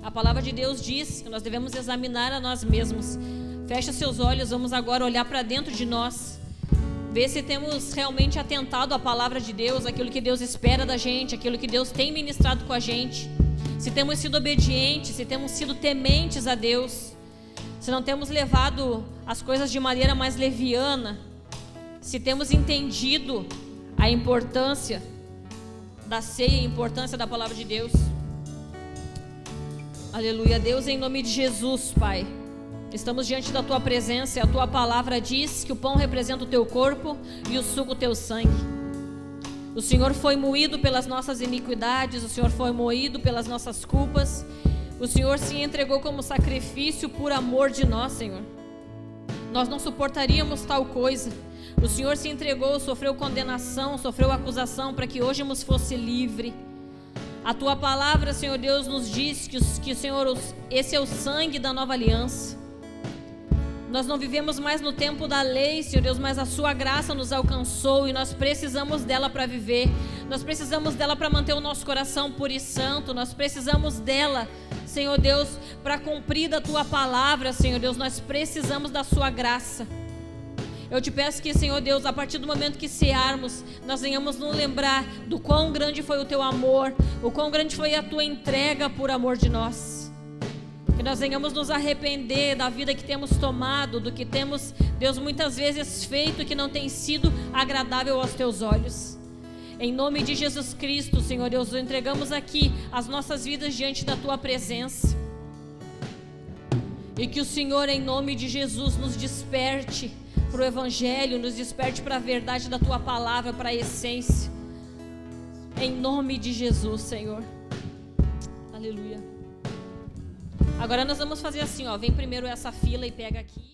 Speaker 1: A palavra de Deus diz que nós devemos examinar a nós mesmos. Fecha seus olhos, vamos agora olhar para dentro de nós. Ver se temos realmente atentado à palavra de Deus, aquilo que Deus espera da gente, aquilo que Deus tem ministrado com a gente. Se temos sido obedientes, se temos sido tementes a Deus, se não temos levado as coisas de maneira mais leviana, se temos entendido a importância da ceia, a importância da palavra de Deus. Aleluia. Deus, em nome de Jesus, Pai, estamos diante da Tua presença e a Tua palavra diz que o pão representa o Teu corpo e o suco o Teu sangue. O Senhor foi moído pelas nossas iniquidades, o Senhor foi moído pelas nossas culpas. O Senhor se entregou como sacrifício por amor de nós, Senhor. Nós não suportaríamos tal coisa. O Senhor se entregou, sofreu condenação, sofreu acusação para que hoje nos fosse livre. A Tua palavra, Senhor Deus, nos diz que Senhor, esse é o sangue da nova aliança. Nós não vivemos mais no tempo da lei, Senhor Deus, mas a Sua graça nos alcançou e nós precisamos dela para viver. Nós precisamos dela para manter o nosso coração puro e santo. Nós precisamos dela, Senhor Deus, para cumprir da Tua palavra, Senhor Deus. Nós precisamos da Sua graça. Eu te peço que, Senhor Deus, a partir do momento que cearmos, nós venhamos nos lembrar do quão grande foi o Teu amor, o quão grande foi a Tua entrega por amor de nós. Que nós venhamos nos arrepender da vida que temos tomado, do que temos, Deus, muitas vezes feito que não tem sido agradável aos Teus olhos. Em nome de Jesus Cristo, Senhor Deus, entregamos aqui as nossas vidas diante da Tua presença. E que o Senhor, em nome de Jesus, nos desperte para o Evangelho, nos desperte para a verdade da Tua palavra, para a essência. Em nome de Jesus, Senhor. Aleluia. Agora nós vamos fazer assim, vem primeiro essa fila e pega aqui.